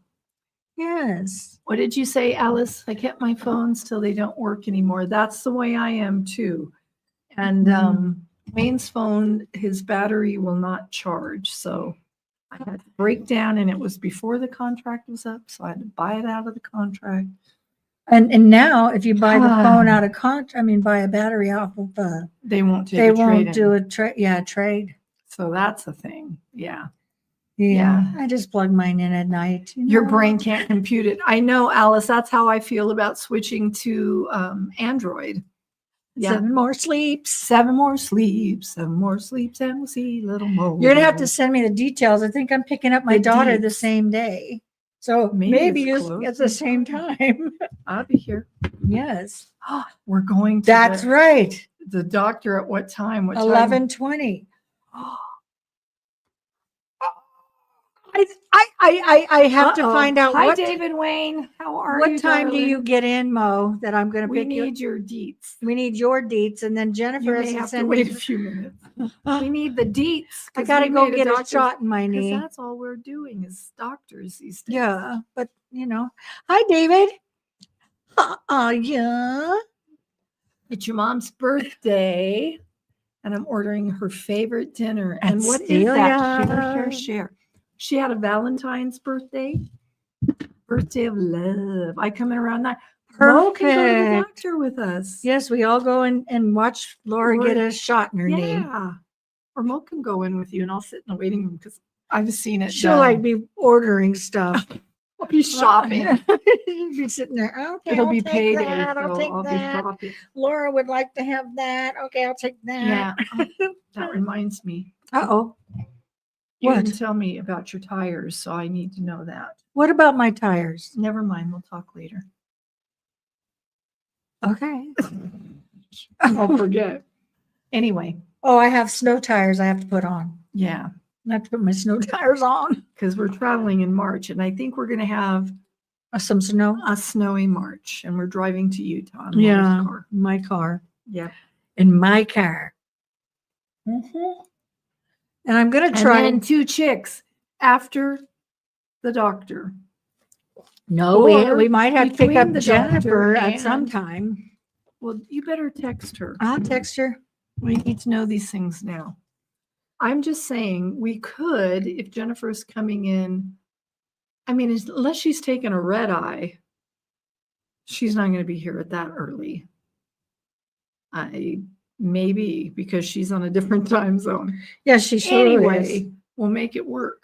Speaker 1: Yes.
Speaker 2: What did you say, Alice? I kept my phones till they don't work anymore. That's the way I am too. And Wayne's phone, his battery will not charge. So I had to break down, and it was before the contract was up. So I had to buy it out of the contract.
Speaker 1: And now, if you buy the phone out of buy a battery off of,
Speaker 2: they won't take
Speaker 1: they
Speaker 2: a
Speaker 1: won't
Speaker 2: trade-in.
Speaker 1: do a trade. Yeah, trade.
Speaker 2: So that's a thing. Yeah.
Speaker 1: Yeah. I just plug mine in at night.
Speaker 2: Your brain can't compute it. I know, Alice. That's how I feel about switching to Android. Yeah.
Speaker 1: 7 more sleeps.
Speaker 2: 7 more sleeps. 7 more sleeps, and we'll see little Mo.
Speaker 1: You're gonna have to send me the details. I think I'm picking up my daughter the same day. So maybe
Speaker 2: it's
Speaker 1: at the same time.
Speaker 2: I'll be here.
Speaker 1: Yes.
Speaker 2: We're going to
Speaker 1: That's right.
Speaker 2: The doctor at what time? What
Speaker 1: 11:20. I have to
Speaker 2: Uh-oh.
Speaker 1: find out
Speaker 2: Hi,
Speaker 1: what
Speaker 2: David Wayne. How are you?
Speaker 1: what time do you
Speaker 2: darling?
Speaker 1: get in, Mo, that I'm going to
Speaker 2: We
Speaker 1: pick you.
Speaker 2: need your deets.
Speaker 1: We need your deets, and then Jennifer
Speaker 2: You
Speaker 1: has
Speaker 2: may
Speaker 1: to
Speaker 2: have to
Speaker 1: send
Speaker 2: wait
Speaker 1: me.
Speaker 2: a few minutes. We need the deets.
Speaker 1: I
Speaker 2: 'cause
Speaker 1: got to
Speaker 2: we
Speaker 1: go
Speaker 2: made
Speaker 1: get a
Speaker 2: doctor's-
Speaker 1: shot in my
Speaker 2: 'cause
Speaker 1: knee.
Speaker 2: that's all we're doing is doctors these days.
Speaker 1: Yeah, but hi, David. Yeah.
Speaker 2: It's your mom's birthday, and I'm ordering her favorite dinner.
Speaker 1: At
Speaker 2: And what is that?
Speaker 1: Celia.
Speaker 2: Share. She had a Valentine's birthday of love. I come in around that. Mo can go to the
Speaker 1: Perfect.
Speaker 2: doctor with us.
Speaker 1: Yes, we all go in and watch Laura get
Speaker 2: Laura-
Speaker 1: a shot in her knee.
Speaker 2: Yeah. Or Mo can go in with you, and I'll sit in the waiting room because I've seen it.
Speaker 1: She'll like be ordering stuff.
Speaker 2: I'll be shopping.
Speaker 1: She'll be sitting there. Okay,
Speaker 2: It'll
Speaker 1: I'll
Speaker 2: be
Speaker 1: take
Speaker 2: payday.
Speaker 1: that. I'll
Speaker 2: so
Speaker 1: take
Speaker 2: I'll be
Speaker 1: that.
Speaker 2: shopping.
Speaker 1: Laura would like to have that. Okay, I'll take that.
Speaker 2: Yeah. That reminds me.
Speaker 1: Uh-oh.
Speaker 2: You
Speaker 1: What?
Speaker 2: didn't tell me about your tires, so I need to know that.
Speaker 1: What about my tires?
Speaker 2: Never mind. We'll talk later.
Speaker 1: Okay.
Speaker 2: I'll forget. Anyway.
Speaker 1: Oh, I have snow tires I have to put on.
Speaker 2: Yeah.
Speaker 1: I have to put my snow tires on.
Speaker 2: Because we're traveling in March, and I think we're going to have
Speaker 1: Some snow.
Speaker 2: a snowy March, and we're driving to Utah. In Laura's
Speaker 1: Yeah,
Speaker 2: car.
Speaker 1: my car.
Speaker 2: Yeah.
Speaker 1: In my car.
Speaker 2: Mm-hmm.
Speaker 1: And I'm going to
Speaker 2: And
Speaker 1: try.
Speaker 2: then 2 chicks after the doctor.
Speaker 1: No,
Speaker 2: Or
Speaker 1: we might have to pick
Speaker 2: between
Speaker 1: up
Speaker 2: the
Speaker 1: Jennifer
Speaker 2: doctor
Speaker 1: at some
Speaker 2: and-
Speaker 1: time.
Speaker 2: Well, you better text her.
Speaker 1: I'll text her.
Speaker 2: We need to know these things now. I'm just saying we could, if Jennifer's coming in, I mean, unless she's taken a red eye, she's not going to be here at that early. Maybe because she's on a different time zone.
Speaker 1: Yeah, she sure
Speaker 2: Anyway,
Speaker 1: is.
Speaker 2: we'll make it work.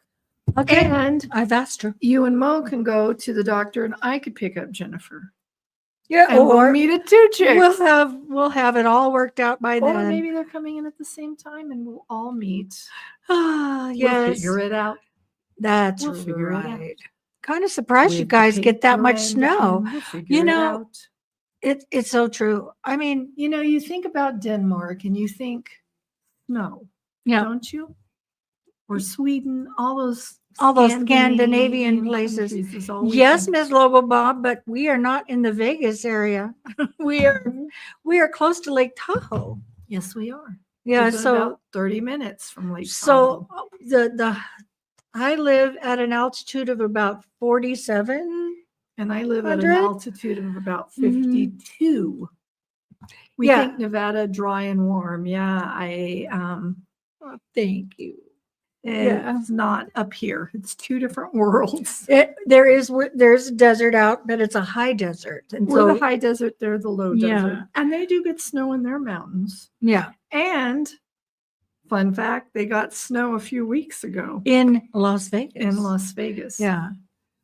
Speaker 1: Okay.
Speaker 2: And
Speaker 1: I've asked her.
Speaker 2: you and Mo can go to the doctor, and I could pick up Jennifer.
Speaker 1: Yeah,
Speaker 2: And we'll meet at 2 chicks.
Speaker 1: we'll have it all worked out by
Speaker 2: Or
Speaker 1: then.
Speaker 2: maybe they're coming in at the same time, and we'll all meet.
Speaker 1: Ah,
Speaker 2: We'll
Speaker 1: yes,
Speaker 2: figure it out.
Speaker 1: that's
Speaker 2: We'll figure it out.
Speaker 1: right. Kind of surprised you
Speaker 2: With the
Speaker 1: guys get that
Speaker 2: paper
Speaker 1: much
Speaker 2: and
Speaker 1: snow.
Speaker 2: pen, we'll figure
Speaker 1: You
Speaker 2: it
Speaker 1: know,
Speaker 2: out.
Speaker 1: It's so true. I mean,
Speaker 2: You think about Denmark and you think snow,
Speaker 1: yeah,
Speaker 2: don't you? Or Sweden, all those
Speaker 1: Scandinavian places.
Speaker 2: countries is all we
Speaker 1: Yes,
Speaker 2: think.
Speaker 1: Ms. Lobo Bob, but we are not in the Vegas area. we are close to Lake Tahoe.
Speaker 2: Yes, we are.
Speaker 1: Yeah,
Speaker 2: Within
Speaker 1: so
Speaker 2: about 30 minutes from Lake Tahoe.
Speaker 1: the I live at an altitude of about 47.
Speaker 2: And I live at an
Speaker 1: 100?
Speaker 2: altitude of about
Speaker 1: Mhm.
Speaker 2: 52. We
Speaker 1: Yeah.
Speaker 2: think Nevada dry and warm. Yeah,
Speaker 1: Oh, thank you.
Speaker 2: it's not up here. It's 2 different worlds.
Speaker 1: There's a desert out, but it's a high desert, and
Speaker 2: We're
Speaker 1: so
Speaker 2: the high desert, they're the low
Speaker 1: Yeah.
Speaker 2: desert. And they do get snow in their mountains.
Speaker 1: yeah,
Speaker 2: And fun fact, they got snow a few weeks ago
Speaker 1: in Las Vegas.
Speaker 2: in Las Vegas.
Speaker 1: Yeah,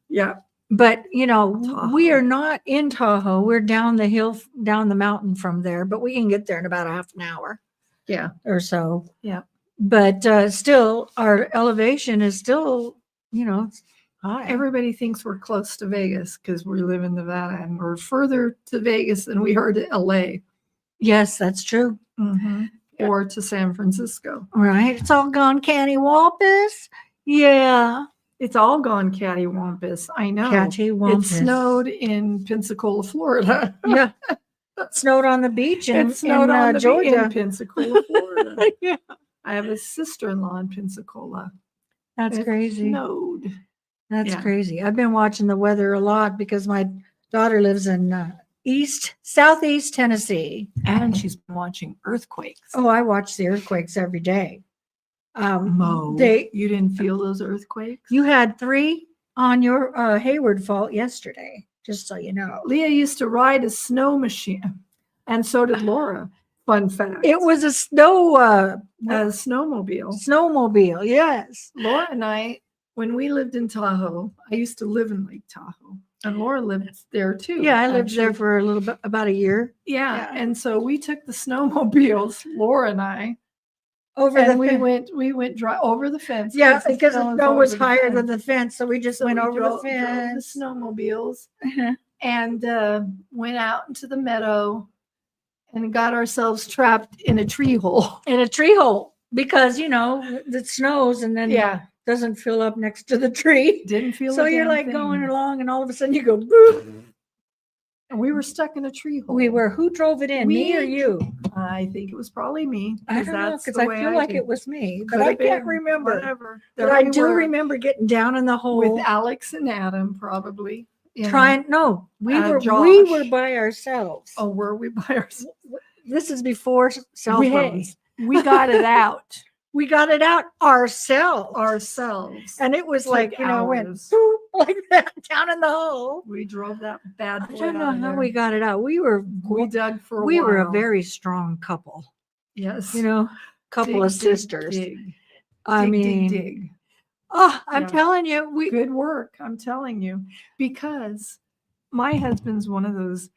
Speaker 2: Yeah.
Speaker 1: but
Speaker 2: Tahoe.
Speaker 1: we are not in Tahoe. We're down the hill, down the mountain from there, but we can get there in about a half an hour
Speaker 2: Yeah.
Speaker 1: or so.
Speaker 2: Yeah.
Speaker 1: But still, our elevation is still, high.
Speaker 2: Everybody thinks we're close to Vegas because we live in Nevada, and we're further to Vegas than we are to LA.
Speaker 1: Yes, that's true. Yeah.
Speaker 2: Or to San Francisco.
Speaker 1: Right. It's all gone cattywampus. Yeah.
Speaker 2: It's all gone cattywampus. I know.
Speaker 1: Cattywampus.
Speaker 2: It snowed in Pensacola, Florida.
Speaker 1: Yeah. It snowed on the beach in,
Speaker 2: It snowed on the
Speaker 1: Georgia.
Speaker 2: in Pensacola, Florida.
Speaker 1: Yeah.
Speaker 2: I have a sister-in-law in Pensacola.
Speaker 1: That's
Speaker 2: It
Speaker 1: crazy.
Speaker 2: snowed.
Speaker 1: That's
Speaker 2: Yeah.
Speaker 1: crazy. I've been watching the weather a lot because my daughter lives in southeast Tennessee.
Speaker 2: And she's been watching earthquakes.
Speaker 1: Oh, I watch the earthquakes every day.
Speaker 2: Mo, you didn't feel those earthquakes?
Speaker 1: You had 3 on your Hayward fault yesterday, just so you know.
Speaker 2: Leah used to ride a snow machine, and so did Laura. Fun fact.
Speaker 1: It was a snowmobile.
Speaker 2: Snowmobile.
Speaker 1: Yes.
Speaker 2: Laura and I, when we lived in Tahoe, I used to live in Lake Tahoe, and Laura lived there too.
Speaker 1: Yeah, I lived there
Speaker 2: actually.
Speaker 1: for a little bit, about a year.
Speaker 2: Yeah,
Speaker 1: Yeah.
Speaker 2: and so we took the snowmobiles, Laura and I,
Speaker 1: Over
Speaker 2: and
Speaker 1: the
Speaker 2: we
Speaker 1: fence.
Speaker 2: went over the fence.
Speaker 1: Yeah, because the
Speaker 2: is
Speaker 1: snow was
Speaker 2: over the
Speaker 1: higher than
Speaker 2: fence.
Speaker 1: the fence, so we just
Speaker 2: So
Speaker 1: went
Speaker 2: we
Speaker 1: over
Speaker 2: drove
Speaker 1: the fence.
Speaker 2: the snowmobiles
Speaker 1: Uh-huh.
Speaker 2: and went out into the meadow and got ourselves trapped in a tree hole.
Speaker 1: In a tree hole because it snows and then
Speaker 2: Yeah.
Speaker 1: doesn't fill up next to the tree.
Speaker 2: Didn't feel
Speaker 1: So
Speaker 2: a
Speaker 1: you're
Speaker 2: damn
Speaker 1: like
Speaker 2: thing.
Speaker 1: going along, and all of a sudden you go, boop.
Speaker 2: And we were stuck in a tree hole.
Speaker 1: We were. Who drove it in? Me or
Speaker 2: We-
Speaker 1: you?
Speaker 2: I think it was probably me.
Speaker 1: I don't know,
Speaker 2: that's
Speaker 1: because
Speaker 2: the
Speaker 1: I
Speaker 2: way
Speaker 1: feel like
Speaker 2: do.
Speaker 1: it was me, but
Speaker 2: Could
Speaker 1: I
Speaker 2: have
Speaker 1: can't
Speaker 2: been,
Speaker 1: remember.
Speaker 2: Whatever.
Speaker 1: But
Speaker 2: There
Speaker 1: I
Speaker 2: we
Speaker 1: do
Speaker 2: were
Speaker 1: remember getting down in the hole,
Speaker 2: with Alex and Adam, probably. in-
Speaker 1: trying. No, we were
Speaker 2: Josh.
Speaker 1: by ourselves.
Speaker 2: Oh, were we by ourselves?
Speaker 1: This is before cell phones.
Speaker 2: We got it out
Speaker 1: We got it out ourselves,
Speaker 2: and
Speaker 1: and it was
Speaker 2: took
Speaker 1: like, you know, went
Speaker 2: hours.
Speaker 1: boop, like that down in the hole.
Speaker 2: We drove that bad boy
Speaker 1: I don't know
Speaker 2: out of
Speaker 1: how
Speaker 2: there.
Speaker 1: we got it out. We were
Speaker 2: dug for a
Speaker 1: we were a
Speaker 2: while.
Speaker 1: very strong couple.
Speaker 2: Yes.
Speaker 1: You know, couple
Speaker 2: Dig,
Speaker 1: of
Speaker 2: dig,
Speaker 1: sisters.
Speaker 2: dig.
Speaker 1: I
Speaker 2: Dig,
Speaker 1: mean,
Speaker 2: dig.
Speaker 1: oh, I'm
Speaker 2: Yeah.
Speaker 1: telling you, we
Speaker 2: Good work, I'm telling you, because my husband's one of those.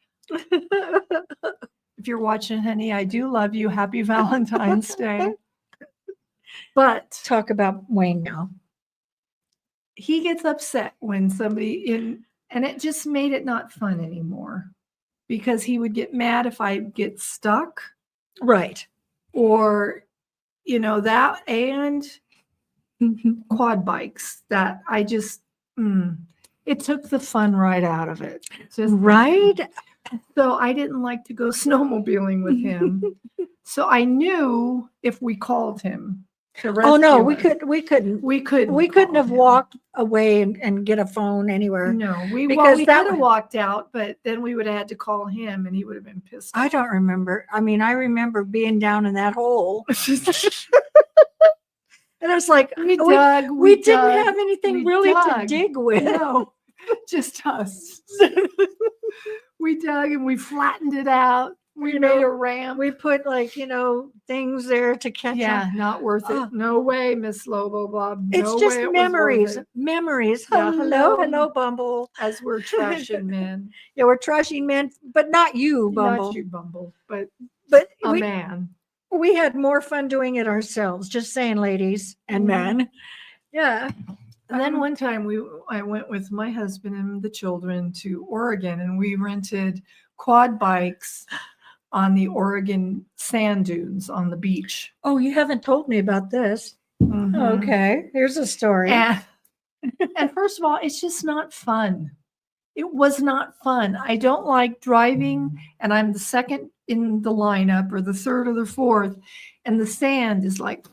Speaker 2: If you're watching, honey, I do love you. Happy Valentine's Day. But
Speaker 1: talk about Wayne now.
Speaker 2: he gets upset when and it just made it not fun anymore, because he would get mad if I get stuck,
Speaker 1: Right.
Speaker 2: or, that, and quad bikes that I just, it took the fun right out of it. Just
Speaker 1: Right.
Speaker 2: So I didn't like to go snowmobiling with him. So I knew if we called him to rescue
Speaker 1: Oh no,
Speaker 2: us,
Speaker 1: we couldn't
Speaker 2: we couldn't
Speaker 1: have
Speaker 2: call him.
Speaker 1: walked away and get a phone anywhere.
Speaker 2: No, we
Speaker 1: because
Speaker 2: could
Speaker 1: that
Speaker 2: have
Speaker 1: would-
Speaker 2: walked out, but then we would have had to call him, and he would have been pissed
Speaker 1: I
Speaker 2: off.
Speaker 1: don't remember. I mean, I remember being down in that hole. And it was like,
Speaker 2: we
Speaker 1: we
Speaker 2: dug.
Speaker 1: didn't
Speaker 2: dug,
Speaker 1: have anything
Speaker 2: we
Speaker 1: really to
Speaker 2: dug.
Speaker 1: dig with.
Speaker 2: No, just us. We dug and we flattened it out. We
Speaker 1: You
Speaker 2: made
Speaker 1: know,
Speaker 2: a ramp.
Speaker 1: We put like, things there to catch
Speaker 2: Yeah,
Speaker 1: them.
Speaker 2: not worth it.
Speaker 1: Oh.
Speaker 2: No way, Miss Lobo Bob.
Speaker 1: It's
Speaker 2: No
Speaker 1: just
Speaker 2: way it was worth
Speaker 1: memories.
Speaker 2: it.
Speaker 1: Memories.
Speaker 2: Yeah,
Speaker 1: Hello,
Speaker 2: hello.
Speaker 1: Bumble.
Speaker 2: As we're trashing men.
Speaker 1: Yeah, we're trashing men, but not you, Bumble.
Speaker 2: Not you, Bumble, but
Speaker 1: But
Speaker 2: a
Speaker 1: we,
Speaker 2: man.
Speaker 1: we had more fun doing it ourselves. Just saying, ladies and
Speaker 2: Mhm.
Speaker 1: men. Yeah.
Speaker 2: And then one time I went with my husband and the children to Oregon, and we rented quad bikes on the Oregon sand dunes on the beach.
Speaker 1: Oh, you haven't told me about this.
Speaker 2: Mhm.
Speaker 1: Okay, here's a story.
Speaker 2: And first of all, it's just not fun. It was not fun. I don't like driving, and I'm the second in the lineup, or the third or the fourth, and the sand is like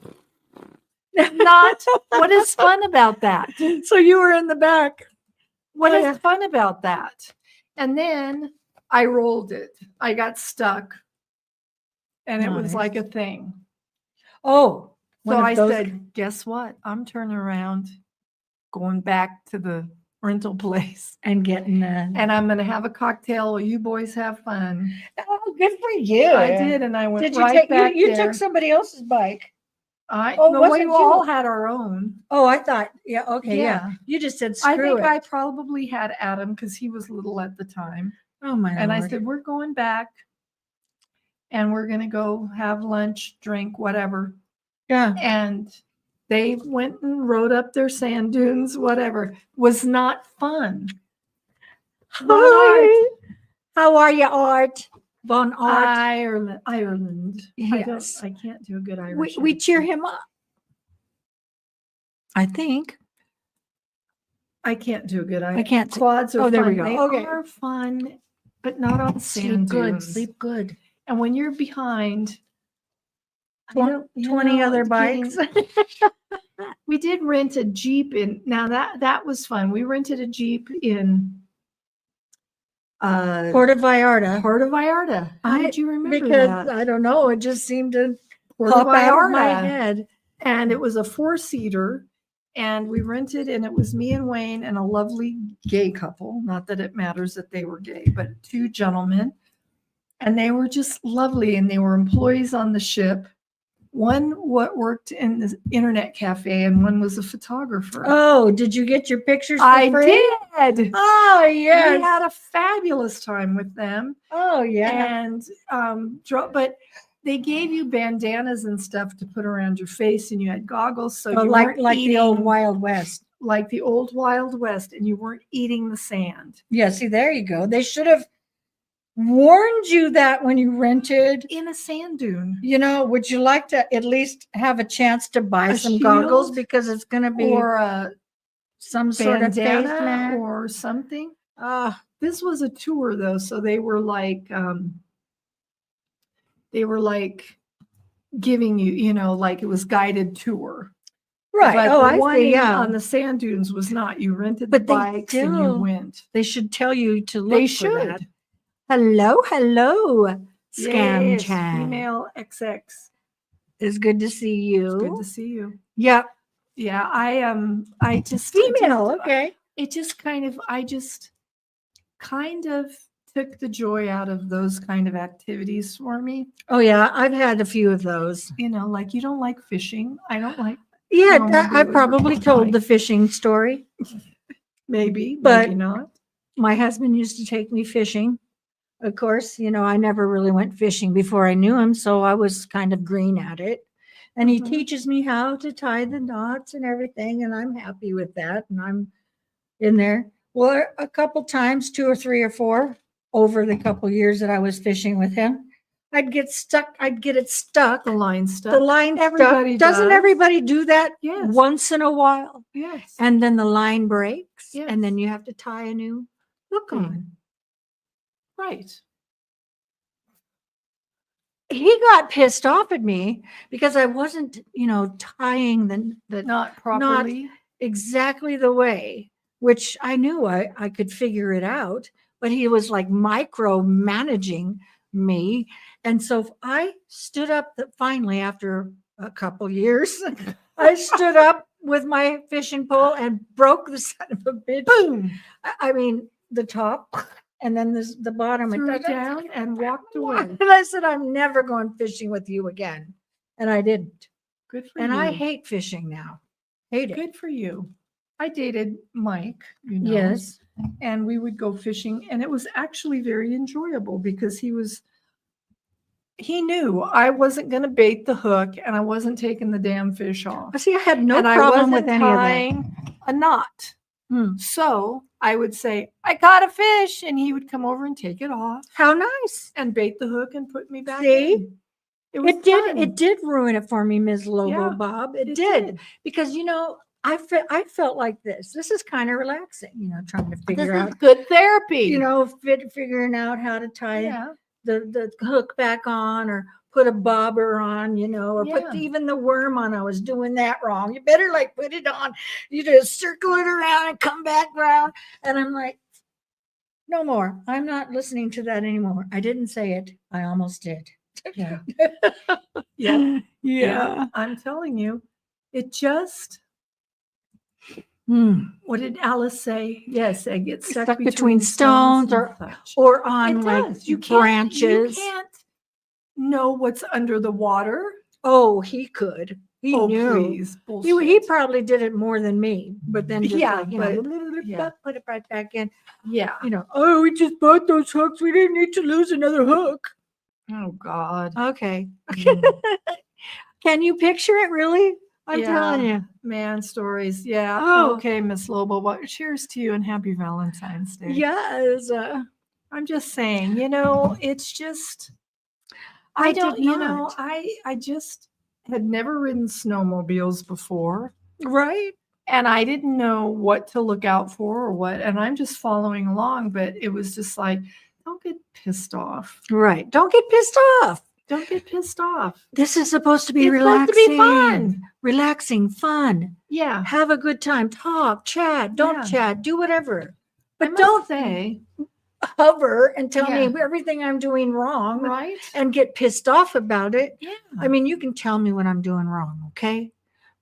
Speaker 2: not. What is fun about that?
Speaker 1: So you were in the back.
Speaker 2: What
Speaker 1: Oh,
Speaker 2: is
Speaker 1: yeah.
Speaker 2: fun about that? And then I rolled it. I got stuck, and it was
Speaker 1: Nice.
Speaker 2: like a thing.
Speaker 1: Oh,
Speaker 2: So
Speaker 1: one of
Speaker 2: I
Speaker 1: those-
Speaker 2: said, guess what? I'm turning around, going back to the rental place,
Speaker 1: and getting
Speaker 2: and I'm going to have a cocktail while you boys have fun.
Speaker 1: oh, good for you.
Speaker 2: I did, and I went
Speaker 1: Did you
Speaker 2: right
Speaker 1: take
Speaker 2: back
Speaker 1: you
Speaker 2: there.
Speaker 1: took somebody else's bike?
Speaker 2: No, we
Speaker 1: wasn't
Speaker 2: all
Speaker 1: you?
Speaker 2: had our own.
Speaker 1: Oh, I thought, yeah, okay, yeah.
Speaker 2: Yeah.
Speaker 1: You just said
Speaker 2: I
Speaker 1: screw
Speaker 2: think
Speaker 1: it.
Speaker 2: I probably had Adam, because he was little at the time.
Speaker 1: Oh my
Speaker 2: And I
Speaker 1: Lord.
Speaker 2: said, we're going back, and we're going to go have lunch, drink, whatever.
Speaker 1: Yeah.
Speaker 2: And they went and rode up their sand dunes, whatever. Was not fun.
Speaker 1: Hi. How are you, Art? Von Art.
Speaker 2: Ireland.
Speaker 1: Yes.
Speaker 2: I can't do a good
Speaker 1: we
Speaker 2: Irish.
Speaker 1: cheer
Speaker 2: accent.
Speaker 1: him up. I think.
Speaker 2: I can't do a good Irish.
Speaker 1: I can't.
Speaker 2: Quads are
Speaker 1: Oh, there we
Speaker 2: fun.
Speaker 1: go.
Speaker 2: They
Speaker 1: Okay.
Speaker 2: are fun, but not on
Speaker 1: Sleep
Speaker 2: sand
Speaker 1: good.
Speaker 2: dunes.
Speaker 1: Sleep good.
Speaker 2: And when you're behind,
Speaker 1: Twen- 20 other bikes.
Speaker 2: We did rent a Jeep now that was fun. We rented a Jeep in
Speaker 1: Puerto Vallarta.
Speaker 2: Puerto Vallarta. How did you remember
Speaker 1: Because
Speaker 2: that?
Speaker 1: I don't know. It just seemed to
Speaker 2: Puerto
Speaker 1: pop out of my
Speaker 2: Vallarta.
Speaker 1: head.
Speaker 2: And it was a 4-seater, and we rented, and it was me and Wayne and a lovely gay couple. Not that it matters that they were gay, but 2 gentlemen. And they were just lovely, and they were employees on the ship. One worked in the internet cafe, and one was a photographer.
Speaker 1: Oh, did you get your pictures for
Speaker 2: I
Speaker 1: free?
Speaker 2: did.
Speaker 1: Oh, yes.
Speaker 2: We had a fabulous time with them.
Speaker 1: Oh, yeah.
Speaker 2: And but they gave you bandanas and stuff to put around your face, and you had goggles, so
Speaker 1: Oh,
Speaker 2: you
Speaker 1: like
Speaker 2: weren't
Speaker 1: the old
Speaker 2: eating-
Speaker 1: Wild West.
Speaker 2: like the old Wild West, and you weren't eating the sand.
Speaker 1: Yeah, see, there you go. They should have warned you that when you rented.
Speaker 2: In a sand dune.
Speaker 1: Would you like to at least have a chance to buy
Speaker 2: A
Speaker 1: some goggles
Speaker 2: shield
Speaker 1: because it's going to be
Speaker 2: or a
Speaker 1: some sort of face
Speaker 2: bandana
Speaker 1: mask?
Speaker 2: or something.
Speaker 1: Uh,
Speaker 2: This was a tour though, so they were like giving you, like it was guided tour.
Speaker 1: right.
Speaker 2: But
Speaker 1: Oh,
Speaker 2: the
Speaker 1: I
Speaker 2: one
Speaker 1: see. Yeah.
Speaker 2: on the sand dunes was not. You rented
Speaker 1: But
Speaker 2: the
Speaker 1: they
Speaker 2: bikes and you
Speaker 1: still-
Speaker 2: went.
Speaker 1: They should tell you to look
Speaker 2: They
Speaker 1: for that.
Speaker 2: should.
Speaker 1: Hello. Scam
Speaker 2: Yes,
Speaker 1: chat.
Speaker 2: female XX.
Speaker 1: It's good to see you.
Speaker 2: It's good to see you.
Speaker 1: Yep.
Speaker 2: Yeah, I just
Speaker 1: Female. Okay.
Speaker 2: It just kind of took the joy out of those kind of activities for me.
Speaker 1: Oh yeah, I've had a few of those.
Speaker 2: Like you don't like fishing. I don't like.
Speaker 1: Yeah,
Speaker 2: normally
Speaker 1: I
Speaker 2: would
Speaker 1: probably told the
Speaker 2: like-
Speaker 1: fishing story.
Speaker 2: Maybe,
Speaker 1: But-
Speaker 2: maybe not.
Speaker 1: My husband used to take me fishing. Of course, I never really went fishing before I knew him, so I was kind of green at it. And he
Speaker 2: Mhm.
Speaker 1: teaches me how to tie the knots and everything, and I'm happy with that. And I'm in there. Well, a couple times, 2 or 3 or 4, over the couple years that I was fishing with him, I'd get stuck. I'd get it stuck.
Speaker 2: The line stuff.
Speaker 1: The line
Speaker 2: Everybody
Speaker 1: stuck. Doesn't
Speaker 2: does.
Speaker 1: everybody do that
Speaker 2: Yes.
Speaker 1: once in a while?
Speaker 2: Yes.
Speaker 1: And then the line breaks,
Speaker 2: Yes.
Speaker 1: and then you have to tie a new hook on.
Speaker 2: Right.
Speaker 1: He got pissed off at me because I wasn't, tying the
Speaker 2: Not properly.
Speaker 1: exactly the way, which I knew I could figure it out, but he was like micromanaging me. And so I stood up finally after a couple years. I stood up with my fishing pole and broke the son of a bitch.
Speaker 2: Boom.
Speaker 1: I mean, the top and then the bottom.
Speaker 2: Threw it down and walked away.
Speaker 1: And I said, I'm never going fishing with you again. And I didn't.
Speaker 2: Good for
Speaker 1: And
Speaker 2: you.
Speaker 1: I hate fishing now. Hate it.
Speaker 2: Good for you. I dated Mike,
Speaker 1: Yes.
Speaker 2: and we would go fishing, and it was actually very enjoyable because he knew I wasn't going to bait the hook and I wasn't taking the damn fish off.
Speaker 1: See, I had no
Speaker 2: and
Speaker 1: problem
Speaker 2: I
Speaker 1: with
Speaker 2: wasn't
Speaker 1: any of that.
Speaker 2: tying a knot.
Speaker 1: Hmm.
Speaker 2: So I would say, I got a fish, and he would come over and take it off
Speaker 1: How nice.
Speaker 2: and bait the hook and put me back
Speaker 1: See?
Speaker 2: in. Was
Speaker 1: It did.
Speaker 2: fun.
Speaker 1: It did ruin it for me, Ms. Lobo
Speaker 2: Yeah,
Speaker 1: Bob. It
Speaker 2: It
Speaker 1: did because I felt like this. This is kind of relaxing, trying to
Speaker 2: This
Speaker 1: figure
Speaker 2: is
Speaker 1: out,
Speaker 2: good therapy.
Speaker 1: figuring out how to tie
Speaker 2: Yeah.
Speaker 1: the hook back on or put a bobber on, or
Speaker 2: Yeah.
Speaker 1: put even the worm on. I was doing that wrong. You better put it on. You just circle it around and come back around. And I'm like, no more. I'm not listening to that anymore. I didn't say it. I almost did.
Speaker 2: Yeah. Yeah. I'm telling you, it just,
Speaker 1: Hmm.
Speaker 2: what did Alice say? Yes, it gets
Speaker 1: Stuck between stones
Speaker 2: and
Speaker 1: or
Speaker 2: such.
Speaker 1: on
Speaker 2: It
Speaker 1: like
Speaker 2: does. You can't-
Speaker 1: branches.
Speaker 2: You can't know what's under the water.
Speaker 1: Oh, he could. He
Speaker 2: Oh,
Speaker 1: knew.
Speaker 2: please.
Speaker 1: He
Speaker 2: Bullshit.
Speaker 1: probably did it more than me, but then just
Speaker 2: Yeah,
Speaker 1: put it right back in.
Speaker 2: Yeah.
Speaker 1: Oh, we just bought those hooks. We didn't need to lose another hook.
Speaker 2: Oh, God.
Speaker 1: Okay.
Speaker 2: Mm.
Speaker 1: Can you picture it really? I'm
Speaker 2: Yeah.
Speaker 1: telling you.
Speaker 2: Man stories. Yeah.
Speaker 1: Oh.
Speaker 2: Okay, Miss Lobo. Well, cheers to you and happy Valentine's Day.
Speaker 1: Yes.
Speaker 2: I'm just saying, it's just,
Speaker 1: I
Speaker 2: I
Speaker 1: did
Speaker 2: don't,
Speaker 1: not.
Speaker 2: I just had never ridden snowmobiles before,
Speaker 1: Right?
Speaker 2: and I didn't know what to look out for or what, and I'm just following along, but it was just like, don't get pissed off.
Speaker 1: Right. Don't get pissed off.
Speaker 2: Don't get pissed off.
Speaker 1: This is supposed to be
Speaker 2: It's
Speaker 1: relaxing.
Speaker 2: supposed to be fun.
Speaker 1: Relaxing, fun.
Speaker 2: Yeah.
Speaker 1: Have a good time. Talk, chat, don't
Speaker 2: Yeah.
Speaker 1: chat, do whatever.
Speaker 2: I
Speaker 1: But
Speaker 2: must
Speaker 1: don't
Speaker 2: say,
Speaker 1: hover and tell
Speaker 2: Yeah.
Speaker 1: me everything I'm doing wrong
Speaker 2: right?
Speaker 1: and get pissed off about it.
Speaker 2: Yeah.
Speaker 1: I mean, you can tell me when I'm doing wrong, okay?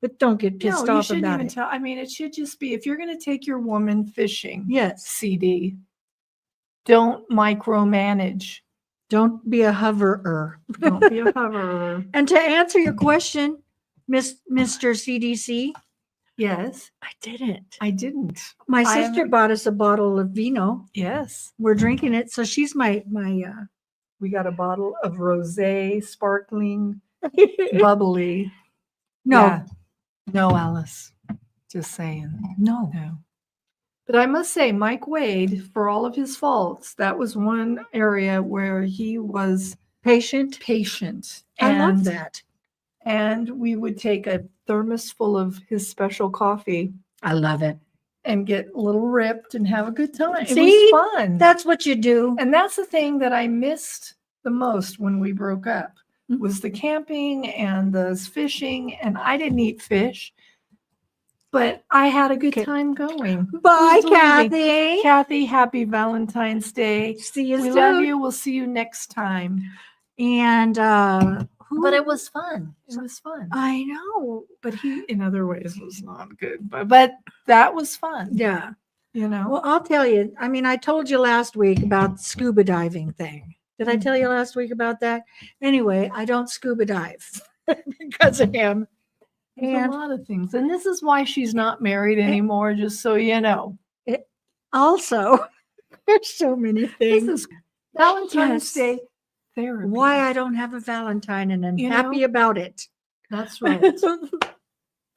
Speaker 1: But don't get pissed
Speaker 2: No, you
Speaker 1: off
Speaker 2: shouldn't
Speaker 1: about
Speaker 2: even
Speaker 1: it.
Speaker 2: tell. I mean, it should just be, if you're going to take your woman fishing,
Speaker 1: Yes.
Speaker 2: CD, don't micromanage.
Speaker 1: Don't be a hoverer.
Speaker 2: Don't be a hoverer.
Speaker 1: And to answer your question, Mr. CDC,
Speaker 2: Yes,
Speaker 1: I didn't.
Speaker 2: I didn't.
Speaker 1: My
Speaker 2: I
Speaker 1: sister
Speaker 2: am-
Speaker 1: bought us a bottle of vino.
Speaker 2: Yes.
Speaker 1: We're drinking it. So she's my
Speaker 2: We got a bottle of rosé, sparkling, bubbly.
Speaker 1: no,
Speaker 2: Yeah. No, Alice. Just saying.
Speaker 1: no.
Speaker 2: No. But I must say, Mike Wade, for all of his faults, that was one area where he was
Speaker 1: Patient.
Speaker 2: patient.
Speaker 1: I love
Speaker 2: And-
Speaker 1: that.
Speaker 2: And we would take a thermos full of his special coffee
Speaker 1: I love it.
Speaker 2: and get a little ripped and have a good time.
Speaker 1: See?
Speaker 2: It was fun.
Speaker 1: That's what you do.
Speaker 2: And that's the thing that I missed the most when we broke up
Speaker 1: Mhm.
Speaker 2: was the camping and the fishing. And I didn't eat fish, but I had a good
Speaker 1: Okay.
Speaker 2: time going.
Speaker 1: Bye,
Speaker 2: Who's leaving?
Speaker 1: Kathy.
Speaker 2: Kathy, happy Valentine's Day.
Speaker 1: See you
Speaker 2: We
Speaker 1: soon.
Speaker 2: love you. We'll see you next time.
Speaker 1: And
Speaker 2: But it was fun. It was fun.
Speaker 1: I know.
Speaker 2: But he, in other ways, was not good. But that was fun.
Speaker 1: Yeah.
Speaker 2: You know?
Speaker 1: Well, I'll tell you. I mean, I told you last week about the scuba diving thing. Did I tell you last week about that? Anyway, I don't scuba dive because of him.
Speaker 2: There's
Speaker 1: And
Speaker 2: a lot of things. And this is why she's not married anymore, just so you know.
Speaker 1: also, there's so many
Speaker 2: This
Speaker 1: things.
Speaker 2: is Valentine's
Speaker 1: Yes.
Speaker 2: Day therapy.
Speaker 1: Why I don't have a Valentine and I'm
Speaker 2: You
Speaker 1: happy
Speaker 2: know?
Speaker 1: about it.
Speaker 2: That's right.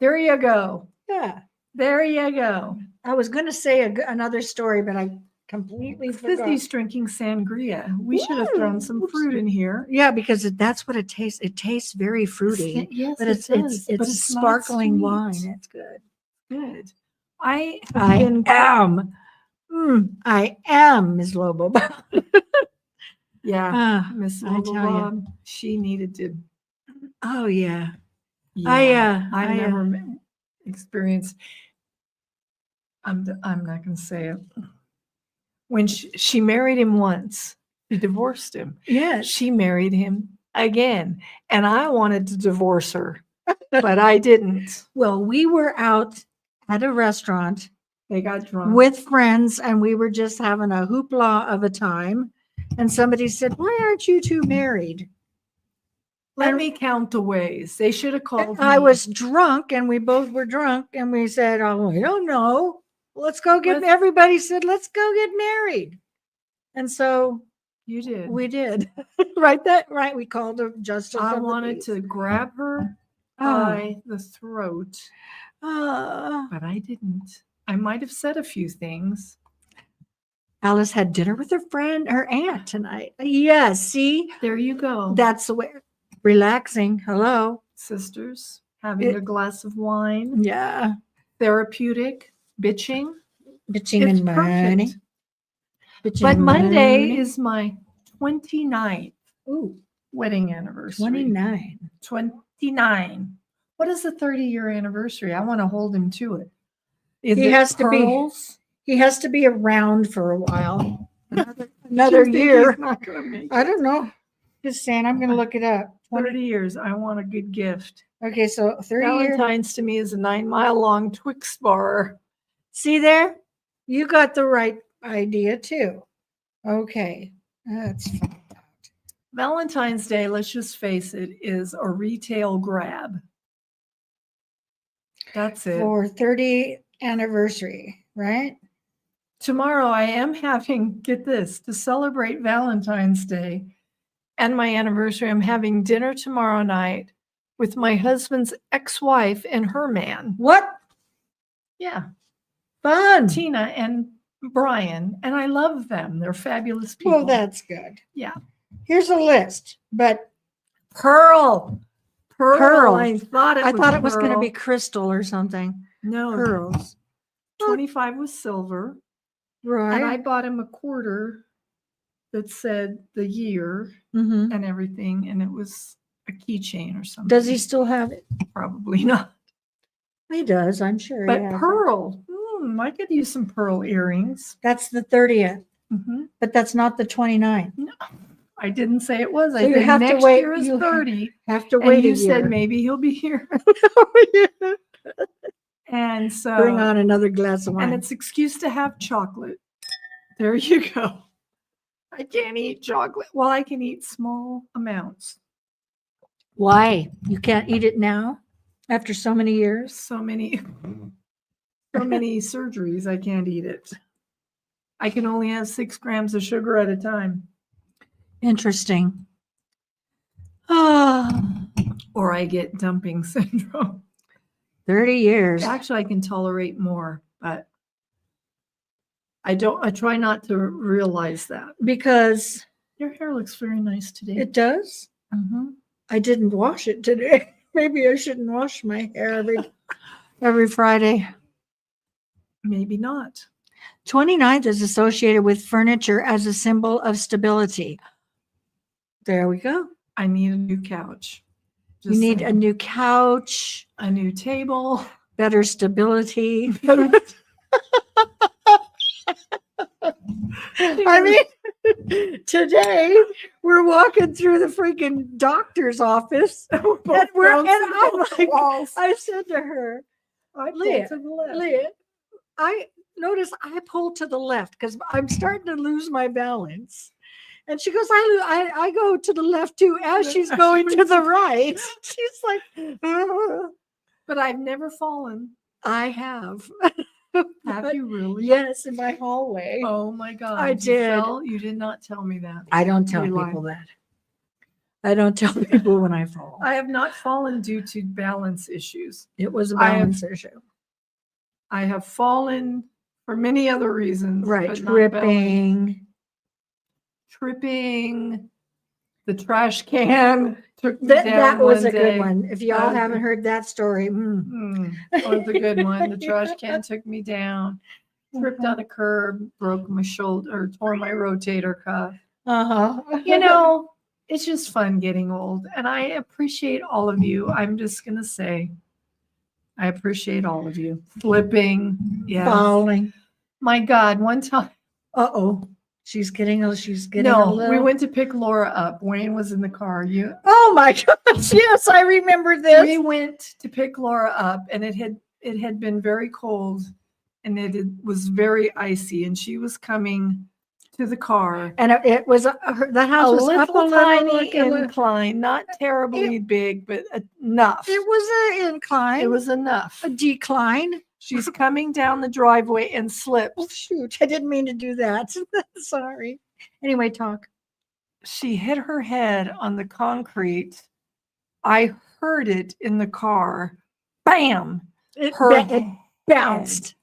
Speaker 2: There you go.
Speaker 1: Yeah.
Speaker 2: There you go.
Speaker 1: I was going to say another story, but I completely forgot.
Speaker 2: Sissy's drinking sangria. We should have thrown some
Speaker 1: Oops.
Speaker 2: fruit in here.
Speaker 1: Yeah, because that's what it tastes. It tastes very fruity,
Speaker 2: Yes,
Speaker 1: but
Speaker 2: it
Speaker 1: it's
Speaker 2: does, but
Speaker 1: it's
Speaker 2: not
Speaker 1: sparkling
Speaker 2: sweet.
Speaker 1: wine. It's good.
Speaker 2: Good. I
Speaker 1: I am Ms. Lobo.
Speaker 2: Yeah, Miss
Speaker 1: I tell ya.
Speaker 2: Lobo, she needed to.
Speaker 1: Oh yeah.
Speaker 2: I've
Speaker 1: I,
Speaker 2: never experienced. I'm not going to say it. When she married him once, she divorced him.
Speaker 1: Yes.
Speaker 2: She married him again, and I wanted to divorce her, but I didn't.
Speaker 1: Well, we were out at a restaurant
Speaker 2: They got drunk.
Speaker 1: with friends, and we were just having a hoopla of a time. And somebody said, "Why aren't you two married?"
Speaker 2: Let me count the ways. They should have called me.
Speaker 1: I was drunk, and we both were drunk, and we said, "Oh, I don't know. Let's go get." Everybody said, "Let's go get married," and so
Speaker 2: You did.
Speaker 1: we did. Right. We called her justice.
Speaker 2: I
Speaker 1: of the
Speaker 2: wanted
Speaker 1: peace.
Speaker 2: to grab her
Speaker 1: Oh.
Speaker 2: by the throat, but I didn't. I might have said a few things.
Speaker 1: Alice had dinner with her aunt tonight. Yes, see,
Speaker 2: There you go.
Speaker 1: that's the way. Relaxing. Hello.
Speaker 2: Sisters having a glass of wine.
Speaker 1: Yeah.
Speaker 2: Therapeutic. Bitching.
Speaker 1: Bitching
Speaker 2: It's
Speaker 1: and money.
Speaker 2: perfect.
Speaker 1: Bitching
Speaker 2: But
Speaker 1: and
Speaker 2: Monday
Speaker 1: money.
Speaker 2: is my 29th
Speaker 1: Ooh,
Speaker 2: wedding anniversary.
Speaker 1: 29.
Speaker 2: 29. What is the 30-year anniversary? I want to hold him to it.
Speaker 1: He has to be. He has to be around for a while. Another year.
Speaker 2: Not gonna make
Speaker 1: I don't know. Just saying. I'm going to look it up.
Speaker 2: 30 years. I want a good gift.
Speaker 1: Okay, so 30 years.
Speaker 2: Valentine's to me is a 9-mile-long Twix bar.
Speaker 1: See there? You got the right idea too. Okay, that's fine.
Speaker 2: Valentine's Day, let's just face it, is a retail grab. That's it.
Speaker 1: For 30th anniversary, right?
Speaker 2: Tomorrow I am having, get this, to celebrate Valentine's Day and my anniversary, I'm having dinner tomorrow night with my husband's ex-wife and her man.
Speaker 1: What?
Speaker 2: Yeah.
Speaker 1: Fun.
Speaker 2: Tina and Brian, and I love them. They're fabulous people.
Speaker 1: Well, that's good.
Speaker 2: Yeah.
Speaker 1: Here's a list, but
Speaker 2: Pearl. I thought
Speaker 1: it was going to be crystal or something.
Speaker 2: No.
Speaker 1: Pearls.
Speaker 2: 25 was silver.
Speaker 1: Right.
Speaker 2: And I bought him a quarter that said the year
Speaker 1: Mhm.
Speaker 2: and everything, and it was a keychain or something.
Speaker 1: Does he still have it?
Speaker 2: Probably not.
Speaker 1: He does, I'm sure.
Speaker 2: But
Speaker 1: he has it.
Speaker 2: pearl. I could use some pearl earrings.
Speaker 1: That's the 30th,
Speaker 2: Mm-hmm.
Speaker 1: but that's not the 29th.
Speaker 2: No, I didn't say it was.
Speaker 1: So
Speaker 2: I
Speaker 1: you
Speaker 2: said
Speaker 1: have to
Speaker 2: next
Speaker 1: wait-
Speaker 2: year is
Speaker 1: you
Speaker 2: 30.
Speaker 1: Have to
Speaker 2: And
Speaker 1: wait
Speaker 2: you
Speaker 1: a
Speaker 2: said
Speaker 1: year.
Speaker 2: maybe he'll be here. And so
Speaker 1: Bring on another glass of wine.
Speaker 2: and it's excuse to have chocolate. There you go. I can't eat chocolate. Well, I can eat small amounts.
Speaker 1: Why? You can't eat it now after so many years?
Speaker 2: So many surgeries, I can't eat it. I can only have 6 grams of sugar at a time.
Speaker 1: Interesting. Oh,
Speaker 2: Or I get dumping syndrome.
Speaker 1: 30 years.
Speaker 2: Actually, I can tolerate more, but I try not to realize that.
Speaker 1: Because
Speaker 2: Your hair looks very nice today.
Speaker 1: it does.
Speaker 2: Mhm.
Speaker 1: I didn't wash it today. Maybe I shouldn't wash my hair every Friday.
Speaker 2: Maybe not.
Speaker 1: 29th is associated with furniture as a symbol of stability. There we go.
Speaker 2: I need a new couch.
Speaker 1: You need a new couch,
Speaker 2: a new table.
Speaker 1: better stability. I mean, today we're walking through the freaking doctor's office, and I'm like, I said to her,
Speaker 2: I
Speaker 1: Leah,
Speaker 2: pulled to the left.
Speaker 1: Leah, I notice I pulled to the left because I'm starting to lose my balance. And she goes, I go to the left too, as she's going to the right. She's like,
Speaker 2: But I've never fallen.
Speaker 1: I have.
Speaker 2: Have you really?
Speaker 1: Yes, in my hallway.
Speaker 2: Oh my God.
Speaker 1: I
Speaker 2: You
Speaker 1: did.
Speaker 2: fell? You did not tell me that.
Speaker 1: I don't tell
Speaker 2: You
Speaker 1: people
Speaker 2: lied.
Speaker 1: that. I don't tell people when I fall.
Speaker 2: I have not fallen due to balance issues.
Speaker 1: It was a
Speaker 2: I have-
Speaker 1: balance issue.
Speaker 2: I have fallen for many other reasons.
Speaker 1: Right.
Speaker 2: but not balance.
Speaker 1: Tripping.
Speaker 2: The trash can took me
Speaker 1: That
Speaker 2: down
Speaker 1: was
Speaker 2: one
Speaker 1: a good
Speaker 2: day.
Speaker 1: one. If y'all
Speaker 2: was
Speaker 1: haven't
Speaker 2: a-
Speaker 1: heard that story,
Speaker 2: That was a good one. The trash can took me down. Tripped on a curb, broke my shoulder, or tore my rotator cuff. You know, it's just fun getting old. And I appreciate all of you. I'm just going to say, I appreciate all of you. Flipping. Yeah.
Speaker 1: falling.
Speaker 2: My God, one time.
Speaker 1: Uh-oh. She's getting a
Speaker 2: No,
Speaker 1: little.
Speaker 2: we went to pick Laura up. Wayne was in the car.
Speaker 1: Oh my gosh. Yes, I remember this.
Speaker 2: We went to pick Laura up, and it had been very cold, and it was very icy, and she was coming to the car.
Speaker 1: And it was the house was up a little,
Speaker 2: tiny
Speaker 1: like it was-
Speaker 2: incline, not terribly big, but enough.
Speaker 1: It was an incline.
Speaker 2: It was enough.
Speaker 1: a decline.
Speaker 2: She's coming down the driveway and slipped.
Speaker 1: Oh, shoot. I didn't mean to do that. Sorry. Anyway, talk.
Speaker 2: She hit her head on the concrete. I heard it in the car. Bam!
Speaker 1: It
Speaker 2: Her
Speaker 1: bounced.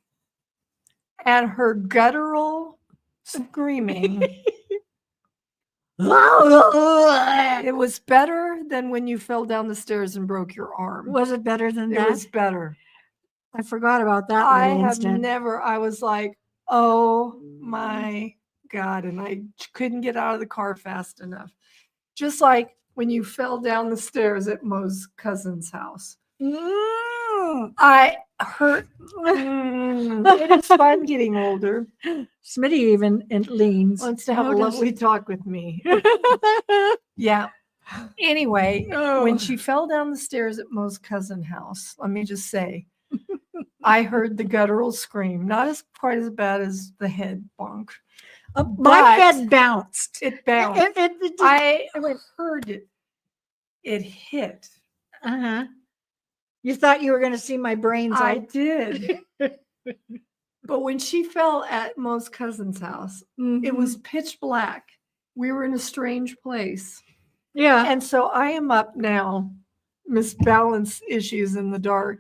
Speaker 2: And her guttural screaming. It was better than when you fell down the stairs and broke your arm.
Speaker 1: Was it better than
Speaker 2: It
Speaker 1: that?
Speaker 2: was better.
Speaker 1: I forgot about that.
Speaker 2: I
Speaker 1: little
Speaker 2: have
Speaker 1: instant.
Speaker 2: never, I was like, oh my God. And I couldn't get out of the car fast enough. Just like when you fell down the stairs at Mo's cousin's house. I hurt. It is fun getting older.
Speaker 1: Smitty even leans.
Speaker 2: Wants to have a
Speaker 1: Notice.
Speaker 2: lovely talk with me. Yeah. Anyway, when she fell down the stairs at Mo's cousin's house, let me just say, I heard the guttural scream. Not as quite as bad as the head bonk.
Speaker 1: My
Speaker 2: but
Speaker 1: head bounced.
Speaker 2: It bounced.
Speaker 1: It
Speaker 2: I heard it. It hit.
Speaker 1: uh-huh. You thought you were going to see my brains.
Speaker 2: I did. But when she fell at Mo's cousin's house, it was pitch black. We were in a strange place.
Speaker 1: Yeah.
Speaker 2: And so I am up now, misbalanced issues in the dark,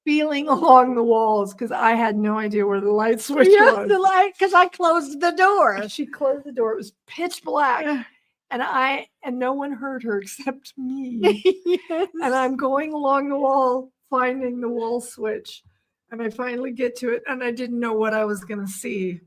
Speaker 2: feeling along the walls because I had no idea where the light switch was.
Speaker 1: The light, because I closed the door.
Speaker 2: And she closed the door. It was pitch black. And no one heard her except me.
Speaker 1: Yes.
Speaker 2: And I'm going along the wall, finding the wall switch. And I finally get to it, and I didn't know what I was going to see.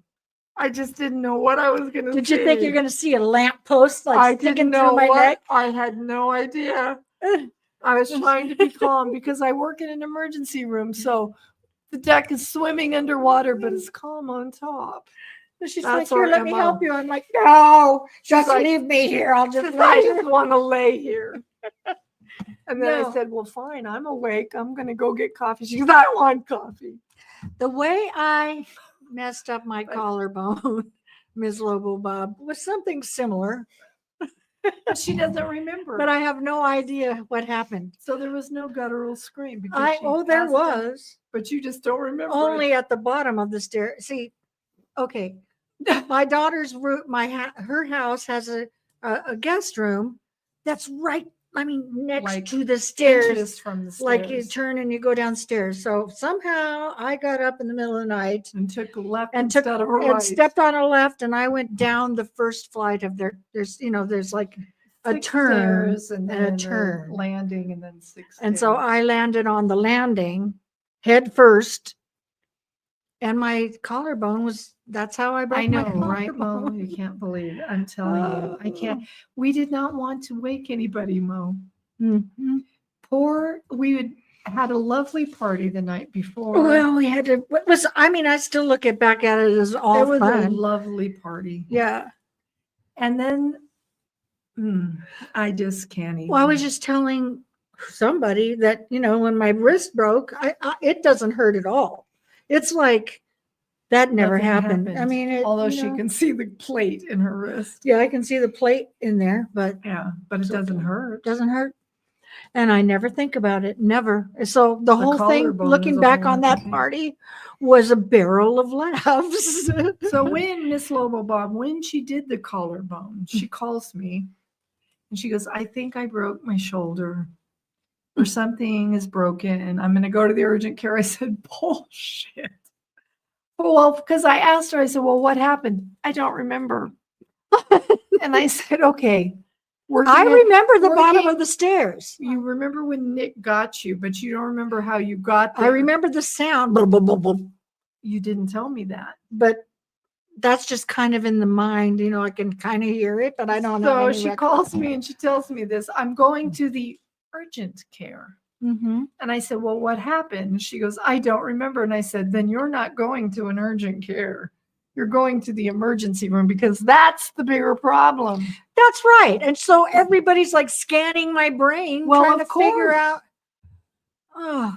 Speaker 2: I just didn't know what I was going to see.
Speaker 1: Did you think you're going to see a lamppost like
Speaker 2: I
Speaker 1: sticking
Speaker 2: didn't
Speaker 1: through
Speaker 2: know
Speaker 1: my
Speaker 2: what.
Speaker 1: neck?
Speaker 2: I had no idea. I was trying to be calm because I work in an emergency room. So the deck is swimming underwater, but it's calm on top.
Speaker 1: She's
Speaker 2: That's
Speaker 1: like, here,
Speaker 2: our
Speaker 1: let me
Speaker 2: MO.
Speaker 1: help you. I'm like, no, just
Speaker 2: like,
Speaker 1: leave me here. I'll just
Speaker 2: I
Speaker 1: lay
Speaker 2: just want to lay here. And then
Speaker 1: No.
Speaker 2: I said, well, fine, I'm awake. I'm going to go get coffee. She goes, I want coffee.
Speaker 1: The way I messed up my collarbone, Ms. Lobo Bob, was something similar,
Speaker 2: But she doesn't remember.
Speaker 1: but I have no idea what happened.
Speaker 2: So there was no guttural scream. Because she
Speaker 1: There
Speaker 2: passed out,
Speaker 1: was.
Speaker 2: but you just don't remember.
Speaker 1: Only at the bottom of the stair. See, okay. My daughter's room, her house has a guest room that's right I mean, next
Speaker 2: Like
Speaker 1: to the stairs.
Speaker 2: Inches from the stairs.
Speaker 1: Like you turn and you go downstairs. So somehow I got up in the middle of the night
Speaker 2: and took a left
Speaker 1: and
Speaker 2: instead of a right.
Speaker 1: and stepped on a left, and I went down the first flight of there's like a
Speaker 2: 6
Speaker 1: turn
Speaker 2: stairs and
Speaker 1: and a
Speaker 2: then
Speaker 1: turn.
Speaker 2: landing and then 6
Speaker 1: And so
Speaker 2: stairs.
Speaker 1: I landed on the landing head first, and my collarbone was, that's how I broke
Speaker 2: I know,
Speaker 1: my
Speaker 2: right, Mo?
Speaker 1: collarbone.
Speaker 2: You can't believe it. I'm telling you, I can't. We did not want to wake anybody, Mo.
Speaker 1: Mhm.
Speaker 2: We had a lovely party the night before.
Speaker 1: Well, we had to, I still look back at it as all
Speaker 2: it was a
Speaker 1: fun.
Speaker 2: lovely party.
Speaker 1: Yeah.
Speaker 2: And then I just can't even.
Speaker 1: Well, I was just telling somebody that, when my wrist broke, it doesn't hurt at all. It's like that never
Speaker 2: Nothing
Speaker 1: happened. I
Speaker 2: happened.
Speaker 1: mean,
Speaker 2: although she can see the plate in her wrist.
Speaker 1: Yeah, I can see the plate in there, but
Speaker 2: Yeah, but it doesn't hurt.
Speaker 1: Doesn't hurt. And I never think about it. Never. So the whole thing,
Speaker 2: collarbone
Speaker 1: looking
Speaker 2: is a
Speaker 1: back
Speaker 2: whole
Speaker 1: on that
Speaker 2: other thing.
Speaker 1: party, was a barrel of laughs.
Speaker 2: So when Miss Lobo Bob, when she did the collarbone, she calls me and she goes, I think I broke my shoulder or something is broken. I'm going to go to the urgent care. I said, bullshit. Well, because I asked her, I said, well, what happened? I don't remember. And I said, okay.
Speaker 1: I remember the bottom of the stairs.
Speaker 2: You remember when Nick got you, but you don't remember how you got there.
Speaker 1: I remember the sound. Blah, blah, blah, blah.
Speaker 2: You didn't tell me that.
Speaker 1: But that's just kind of in the mind. I can kind of hear it, but I don't know.
Speaker 2: So she calls me and she tells me this. I'm going to the urgent care.
Speaker 1: Mm-hmm.
Speaker 2: And I said, well, what happened? She goes, I don't remember. And I said, then you're not going to an urgent care. You're going to the emergency room because that's the bigger problem.
Speaker 1: That's right. And so everybody's like scanning my brain, trying to figure out. Oh,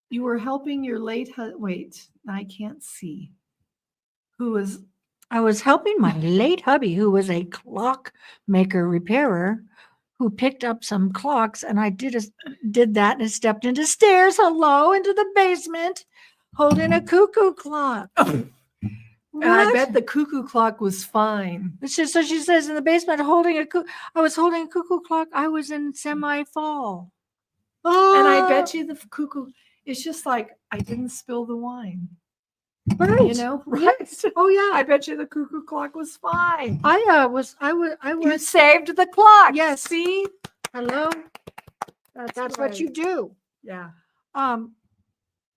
Speaker 2: you were helping your late husband. Wait, I can't see. I
Speaker 1: was helping my late hubby, who was a clockmaker repairer, who picked up some clocks, and I did that and stepped into stairs, into the basement, holding a cuckoo clock.
Speaker 2: And I bet the cuckoo clock was fine.
Speaker 1: So she says in the basement, I was holding a cuckoo clock. I was in semi-fall.
Speaker 2: Oh. And I bet you the cuckoo, it's just like, I didn't spill the wine.
Speaker 1: Right.
Speaker 2: Right.
Speaker 1: Yes. Oh yeah.
Speaker 2: I bet you the cuckoo clock was fine.
Speaker 1: I was.
Speaker 2: You saved the clock.
Speaker 1: Yes.
Speaker 2: See?
Speaker 1: Hello. That's right. What you do.
Speaker 2: Yeah.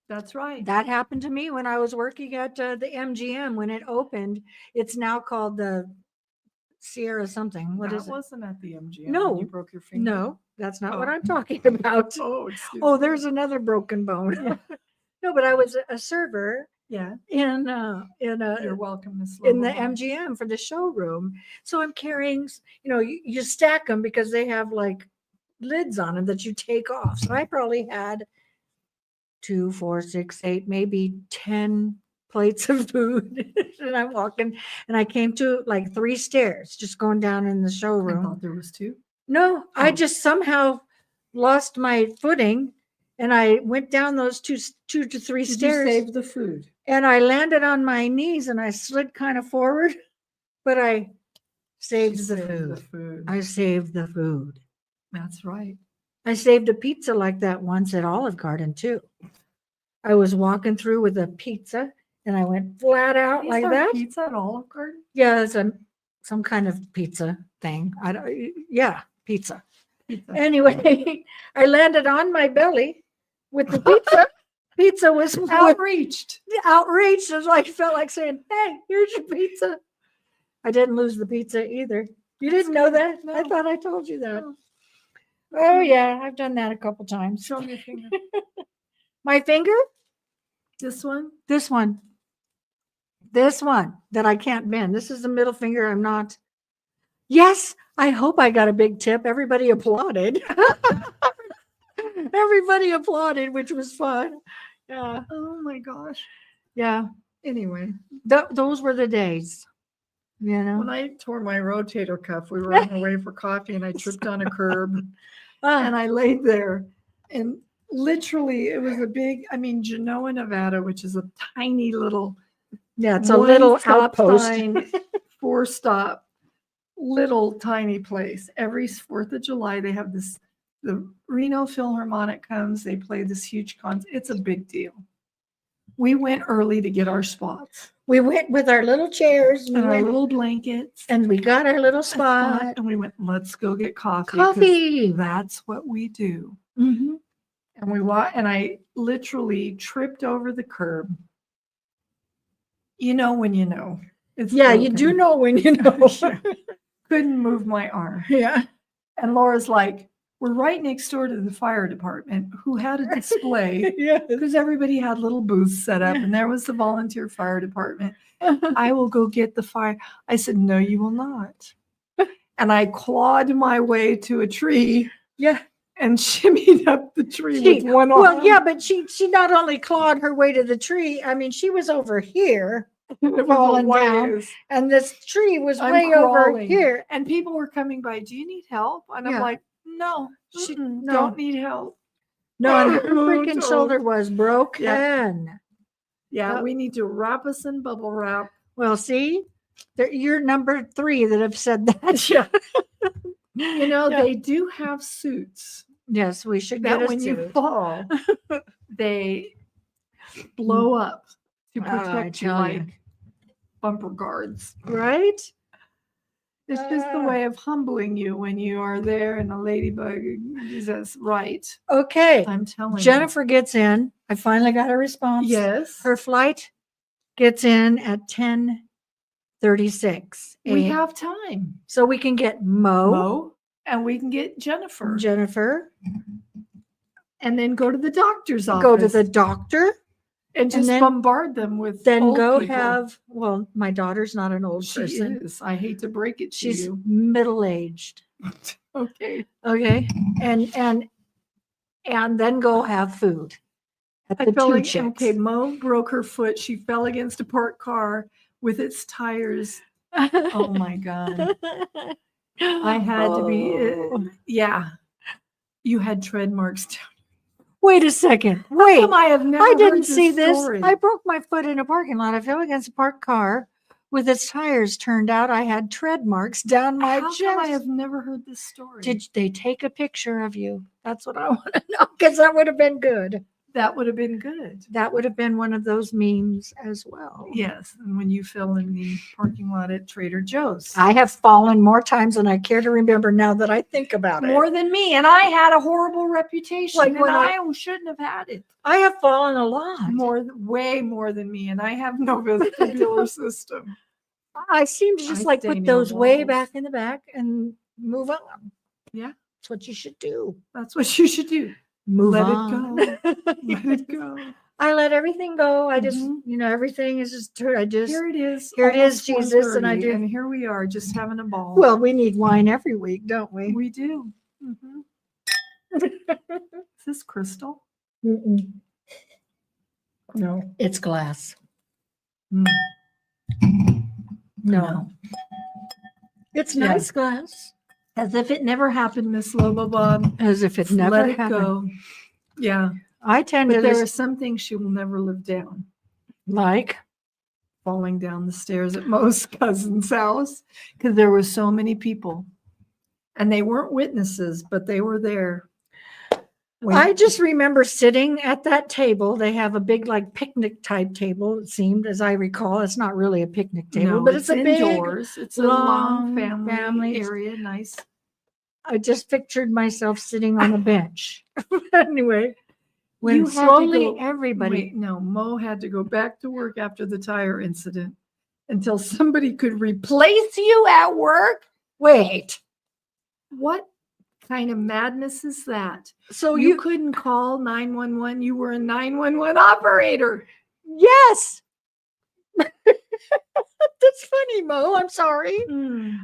Speaker 2: That's right.
Speaker 1: That happened to me when I was working at the MGM when it opened. It's now called the Sierra something. What is it?
Speaker 2: That wasn't at the MGM.
Speaker 1: No.
Speaker 2: You broke your finger.
Speaker 1: No, that's not what I'm talking about.
Speaker 2: Oh,
Speaker 1: there's another broken bone. Yeah. No, but I was a server.
Speaker 2: Yeah.
Speaker 1: You're
Speaker 2: welcome, Miss
Speaker 1: in the MGM for the showroom. So I'm carrying, you stack them because they have like lids on them that you take off. So I probably had 2, 4, 6, 8, maybe 10 plates of food. And I'm walking, and I came to like 3 stairs just going down in the showroom.
Speaker 2: I thought there was 2.
Speaker 1: No, I just somehow lost my footing, and I went down those 2 to 3 stairs.
Speaker 2: You saved the food.
Speaker 1: And I landed on my knees, and I slid kind of forward, but I saved the food. I saved the food.
Speaker 2: That's right.
Speaker 1: I saved a pizza like that once at Olive Garden too. I was walking through with a pizza, and I went flat out like that.
Speaker 2: Pizza at Olive Garden?
Speaker 1: Yeah, it's some kind of pizza thing. Pizza. Anyway, I landed on my belly with the pizza. Pizza was
Speaker 2: outreached.
Speaker 1: Outraged. It was like, felt like saying, "Hey, here's your pizza." I didn't lose the pizza either. You didn't know that? No. I thought I told you that. No. Oh yeah, I've done that a couple times.
Speaker 2: Show me your finger.
Speaker 1: My finger?
Speaker 2: This one?
Speaker 1: This one. This one that I can't bend. This is the middle finger. I'm not. Yes, I hope I got a big tip. Everybody applauded. Everybody applauded, which was fun. Yeah.
Speaker 2: Oh my gosh.
Speaker 1: Yeah.
Speaker 2: Anyway,
Speaker 1: those were the days.
Speaker 2: When I tore my rotator cuff, we were on our way for coffee, and I tripped on a curb, and I laid there, and literally it was Genoa, Nevada, which is a tiny little,
Speaker 1: it's a little outpost,
Speaker 2: 4-stop little tiny place. Every 4th of July, they have this, the Reno Philharmonic comes, they play this huge concert. It's a big deal. We went early to get our spots.
Speaker 1: We went with our little chairs
Speaker 2: And our little blankets.
Speaker 1: and we got our little
Speaker 2: a spot,
Speaker 1: spot.
Speaker 2: and we went, let's go get coffee. 'cause
Speaker 1: Coffee.
Speaker 2: That's what we do.
Speaker 1: Mhm.
Speaker 2: And and I literally tripped over the curb. You know when you know. It's
Speaker 1: Yeah, you do
Speaker 2: broken.
Speaker 1: know when you know.
Speaker 2: Couldn't move my arm.
Speaker 1: Yeah.
Speaker 2: And Laura's like, we're right next door to the fire department, who had a display
Speaker 1: Yeah.
Speaker 2: because everybody had little booths set up, and there was the volunteer fire department. I will go get the fire. I said, no, you will not. And I clawed my way to a tree.
Speaker 1: Yeah.
Speaker 2: And shimmied up the tree with one arm.
Speaker 1: Well, yeah, but she not only clawed her way to the tree. I mean, she was over here falling down, and this tree was
Speaker 2: I'm
Speaker 1: way over
Speaker 2: crawling.
Speaker 1: here.
Speaker 2: And people were coming by, do you need help? And I'm
Speaker 1: Yeah.
Speaker 2: like, no,
Speaker 1: No.
Speaker 2: don't need help.
Speaker 1: No, and her
Speaker 2: Oh,
Speaker 1: freaking
Speaker 2: don't.
Speaker 1: shoulder was broken.
Speaker 2: Yeah,
Speaker 1: Oh.
Speaker 2: we need to wrap us in bubble wrap.
Speaker 1: Well, see, you're number 3 that have said that.
Speaker 2: Yeah. You know,
Speaker 1: Yeah.
Speaker 2: they do have suits
Speaker 1: Yes, we should
Speaker 2: that
Speaker 1: get a
Speaker 2: when you
Speaker 1: suit.
Speaker 2: fall, they blow up to
Speaker 1: I
Speaker 2: protect you
Speaker 1: tell you.
Speaker 2: like bumper guards.
Speaker 1: Right?
Speaker 2: It's just the way of humbling you when you are there and a ladybug is right.
Speaker 1: Okay.
Speaker 2: I'm telling
Speaker 1: Jennifer gets in. I finally got a response.
Speaker 2: you. Yes.
Speaker 1: Her flight gets in at 10:36.
Speaker 2: We have time.
Speaker 1: So we can get Mo,
Speaker 2: Mo, and we can get Jennifer.
Speaker 1: Jennifer,
Speaker 2: And then go to the doctor's office.
Speaker 1: go to the doctor,
Speaker 2: and just
Speaker 1: then-
Speaker 2: bombard them with
Speaker 1: then
Speaker 2: old
Speaker 1: go
Speaker 2: people.
Speaker 1: have, well, my daughter's not an old
Speaker 2: She
Speaker 1: person.
Speaker 2: is. I hate to break it to
Speaker 1: She's
Speaker 2: you.
Speaker 1: middle-aged.
Speaker 2: Okay.
Speaker 1: Okay. And then go have food at
Speaker 2: I
Speaker 1: the
Speaker 2: felt
Speaker 1: two
Speaker 2: like,
Speaker 1: chicks.
Speaker 2: okay, Mo broke her foot. She fell against a parked car with its tires. Oh my God. I had to be,
Speaker 1: Oh.
Speaker 2: yeah. You had tread marks down.
Speaker 1: Wait a second.
Speaker 2: How
Speaker 1: Wait.
Speaker 2: come I have never
Speaker 1: I
Speaker 2: heard
Speaker 1: didn't see this.
Speaker 2: story?
Speaker 1: I broke my foot in a parking lot. I fell against a parked car with its tires turned out. I had tread marks down my
Speaker 2: How
Speaker 1: chest.
Speaker 2: come I have never heard this story?
Speaker 1: Did they take a picture of you? That's what I want to know, because that would have been good.
Speaker 2: That would have been good.
Speaker 1: That would have been one of those memes as well.
Speaker 2: Yes. And when you fell in the parking lot at Trader Joe's.
Speaker 1: I have fallen more times than I care to remember now that I think about it.
Speaker 2: More than me. And I had a horrible reputation.
Speaker 1: Like
Speaker 2: and
Speaker 1: when
Speaker 2: I shouldn't have had it.
Speaker 1: I have fallen a lot.
Speaker 2: Way more than me. And I have no vestibular system.
Speaker 1: I seem to just
Speaker 2: I
Speaker 1: like
Speaker 2: stay
Speaker 1: put
Speaker 2: near
Speaker 1: those way
Speaker 2: walls.
Speaker 1: back in the back and move on.
Speaker 2: Yeah.
Speaker 1: That's what you should do.
Speaker 2: That's what you should do.
Speaker 1: Move
Speaker 2: Let
Speaker 1: on.
Speaker 2: it go. Let it go.
Speaker 1: I let everything go. I just,
Speaker 2: Mhm.
Speaker 1: everything is just, I just,
Speaker 2: Here it is.
Speaker 1: Here it is,
Speaker 2: almost
Speaker 1: Jesus, and I
Speaker 2: 1:30,
Speaker 1: do-
Speaker 2: And here we are just having a ball.
Speaker 1: well, we need wine every week, don't we?
Speaker 2: we do. Mhm. Is this crystal?
Speaker 1: Mm-mm.
Speaker 2: No.
Speaker 1: It's glass.
Speaker 2: Mm.
Speaker 1: No. It's
Speaker 2: Yeah.
Speaker 1: nice glass.
Speaker 2: As if it never happened, Miss Lobo Bob.
Speaker 1: As if it never
Speaker 2: Let it
Speaker 1: happened.
Speaker 2: go. Yeah.
Speaker 1: I tend
Speaker 2: But
Speaker 1: to
Speaker 2: there are
Speaker 1: just
Speaker 2: some things she will never live down.
Speaker 1: like,
Speaker 2: Falling down the stairs at Mo's cousin's house because there were so many people. And they weren't witnesses, but they were there. When-
Speaker 1: I just remember sitting at that table. They have a big, like, picnic type table, it seemed, as I recall. It's not really a picnic table,
Speaker 2: No,
Speaker 1: but it's a big,
Speaker 2: indoors. It's a long
Speaker 1: long
Speaker 2: family
Speaker 1: families.
Speaker 2: area. Nice.
Speaker 1: I just pictured myself sitting on a bench. Anyway, when
Speaker 2: You had to
Speaker 1: slowly
Speaker 2: go-
Speaker 1: everybody,
Speaker 2: Wait, no, Mo had to go back to work after the tire incident until somebody could replace you at work.
Speaker 1: wait,
Speaker 2: What kind of madness is that?
Speaker 1: so
Speaker 2: You
Speaker 1: you,
Speaker 2: couldn't call 911. You were a 911 operator.
Speaker 1: yes. That's funny, Mo. I'm sorry.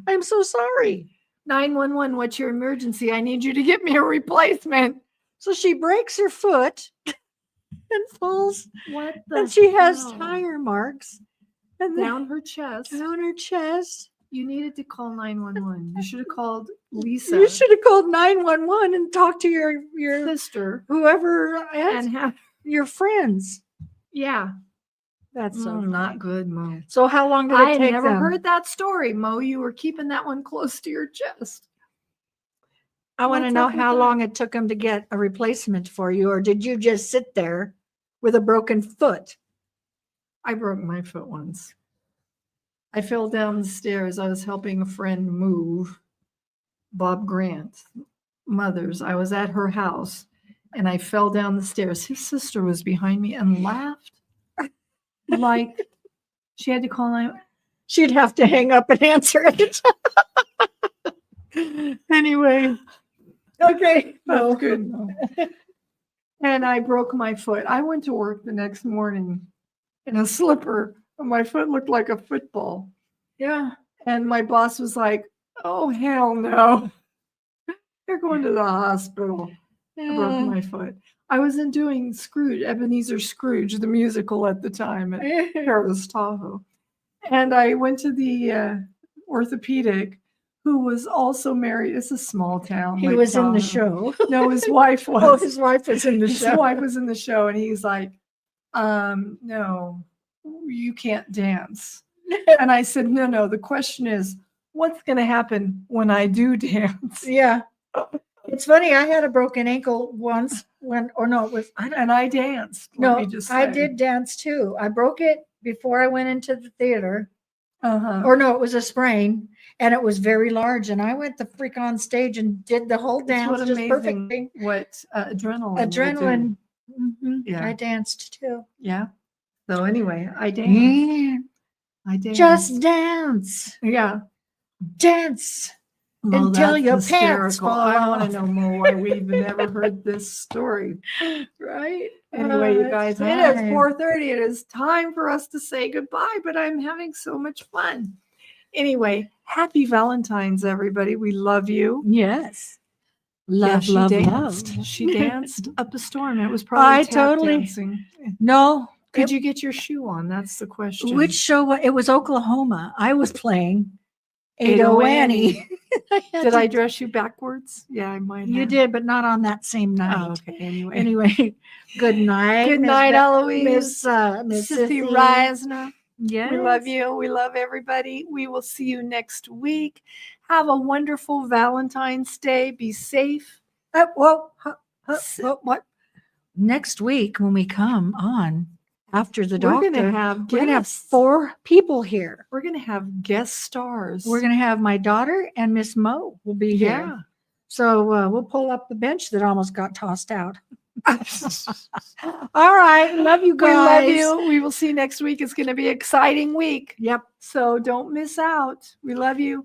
Speaker 1: I'm so sorry.
Speaker 2: 911, what's your emergency? I need you to get me a replacement.
Speaker 1: So she breaks her foot and falls,
Speaker 2: What the
Speaker 1: and she has
Speaker 2: hell?
Speaker 1: tire marks and then
Speaker 2: Down her chest.
Speaker 1: down her chest.
Speaker 2: You needed to call 911. You should have called Lisa,
Speaker 1: You should have called 911 and talked to your
Speaker 2: sister,
Speaker 1: whoever
Speaker 2: and have,
Speaker 1: your friends.
Speaker 2: yeah.
Speaker 1: That's so
Speaker 2: not
Speaker 1: funny.
Speaker 2: good, Mo.
Speaker 1: So how long did it
Speaker 2: I
Speaker 1: take
Speaker 2: never
Speaker 1: them?
Speaker 2: heard that story, Mo. You were keeping that one close to your chest.
Speaker 1: I want to
Speaker 2: What's
Speaker 1: know
Speaker 2: up with
Speaker 1: how
Speaker 2: that?
Speaker 1: long it took them to get a replacement for you, or did you just sit there with a broken foot?
Speaker 2: I broke my foot once. I fell down the stairs. I was helping a friend move, Bob Grant, mother's. I was at her house and I fell down the stairs. His sister was behind me and laughed like she had to call out.
Speaker 1: She'd have to hang up and answer it. Anyway, okay.
Speaker 2: That's good. Mo. And I broke my foot. I went to work the next morning in a slipper, and my foot looked like a football.
Speaker 1: Yeah.
Speaker 2: And my boss was like, "Oh, hell no. You're going to the hospital." I broke my foot. I wasn't doing Scrooge, Ebenezer Scrooge, the musical at the time at Paris Tahoe. And I went to the orthopedic, who was also married. It's a small town.
Speaker 1: He
Speaker 2: like
Speaker 1: was in the
Speaker 2: Tahoe.
Speaker 1: show.
Speaker 2: No, his wife was.
Speaker 1: Oh, his wife was in the
Speaker 2: His
Speaker 1: show.
Speaker 2: wife was in the show, and he's like, no, you can't dance. And I said, no, the question is, what's going to happen when I do dance?
Speaker 1: Yeah. It's funny. I had a broken ankle once and
Speaker 2: I danced.
Speaker 1: No,
Speaker 2: Let me just
Speaker 1: I
Speaker 2: say.
Speaker 1: did dance too. I broke it before I went into the theater.
Speaker 2: Uh-huh.
Speaker 1: Or no, it was a sprain and it was very large. And I went the freak on stage and did the whole
Speaker 2: It's
Speaker 1: dance
Speaker 2: what
Speaker 1: just
Speaker 2: amazing
Speaker 1: perfectly.
Speaker 2: what adrenaline. will do.
Speaker 1: Adrenaline. Mhm.
Speaker 2: Yeah.
Speaker 1: I danced too.
Speaker 2: Yeah. So anyway, I danced.
Speaker 1: Yeah.
Speaker 2: I danced.
Speaker 1: Just dance.
Speaker 2: Yeah.
Speaker 1: Dance.
Speaker 2: Mo,
Speaker 1: Until
Speaker 2: that's
Speaker 1: your pants
Speaker 2: hysterical.
Speaker 1: fall
Speaker 2: I want
Speaker 1: off.
Speaker 2: to know more why we've never heard this story.
Speaker 1: Right?
Speaker 2: Anyway, you
Speaker 1: it's
Speaker 2: guys, it is
Speaker 1: time.
Speaker 2: 4:30. It is time for us to say goodbye, but I'm having so much fun. Anyway, happy Valentine's, everybody. We love you.
Speaker 1: Yes. Love,
Speaker 2: she
Speaker 1: love,
Speaker 2: danced.
Speaker 1: love.
Speaker 2: She danced up a storm. It was probably
Speaker 1: I
Speaker 2: tap
Speaker 1: totally-
Speaker 2: dancing.
Speaker 1: No.
Speaker 2: Could you get your shoe on? That's the question.
Speaker 1: Which show? It was Oklahoma. I was playing
Speaker 2: Ado
Speaker 1: Ado Annie.
Speaker 2: Did I dress you backwards? Yeah, I might have.
Speaker 1: You did, but not on that same night.
Speaker 2: Oh, okay. Anyway.
Speaker 1: Anyway, good night.
Speaker 2: Good
Speaker 1: Miss
Speaker 2: night, Eloise.
Speaker 1: Miss
Speaker 2: Sissy
Speaker 1: Sissy.
Speaker 2: Reisner.
Speaker 1: Yes.
Speaker 2: We love you. We love everybody. We will see you next week. Have a wonderful Valentine's Day. Be safe.
Speaker 1: What? Next week when we come on after the
Speaker 2: We're
Speaker 1: doctor,
Speaker 2: gonna have
Speaker 1: we're gonna have
Speaker 2: guests.
Speaker 1: 4 people here.
Speaker 2: We're gonna have guest stars.
Speaker 1: We're gonna have my daughter and Miss Mo will be here.
Speaker 2: Yeah.
Speaker 1: So we'll pull up the bench that almost got tossed out. All right. Love you
Speaker 2: We
Speaker 1: guys.
Speaker 2: love you. We will see you next week. It's going to be an exciting week.
Speaker 1: Yep.
Speaker 2: So don't miss out. We love you.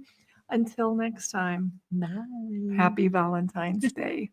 Speaker 2: Until next time,
Speaker 1: Bye.
Speaker 2: happy Valentine's Day.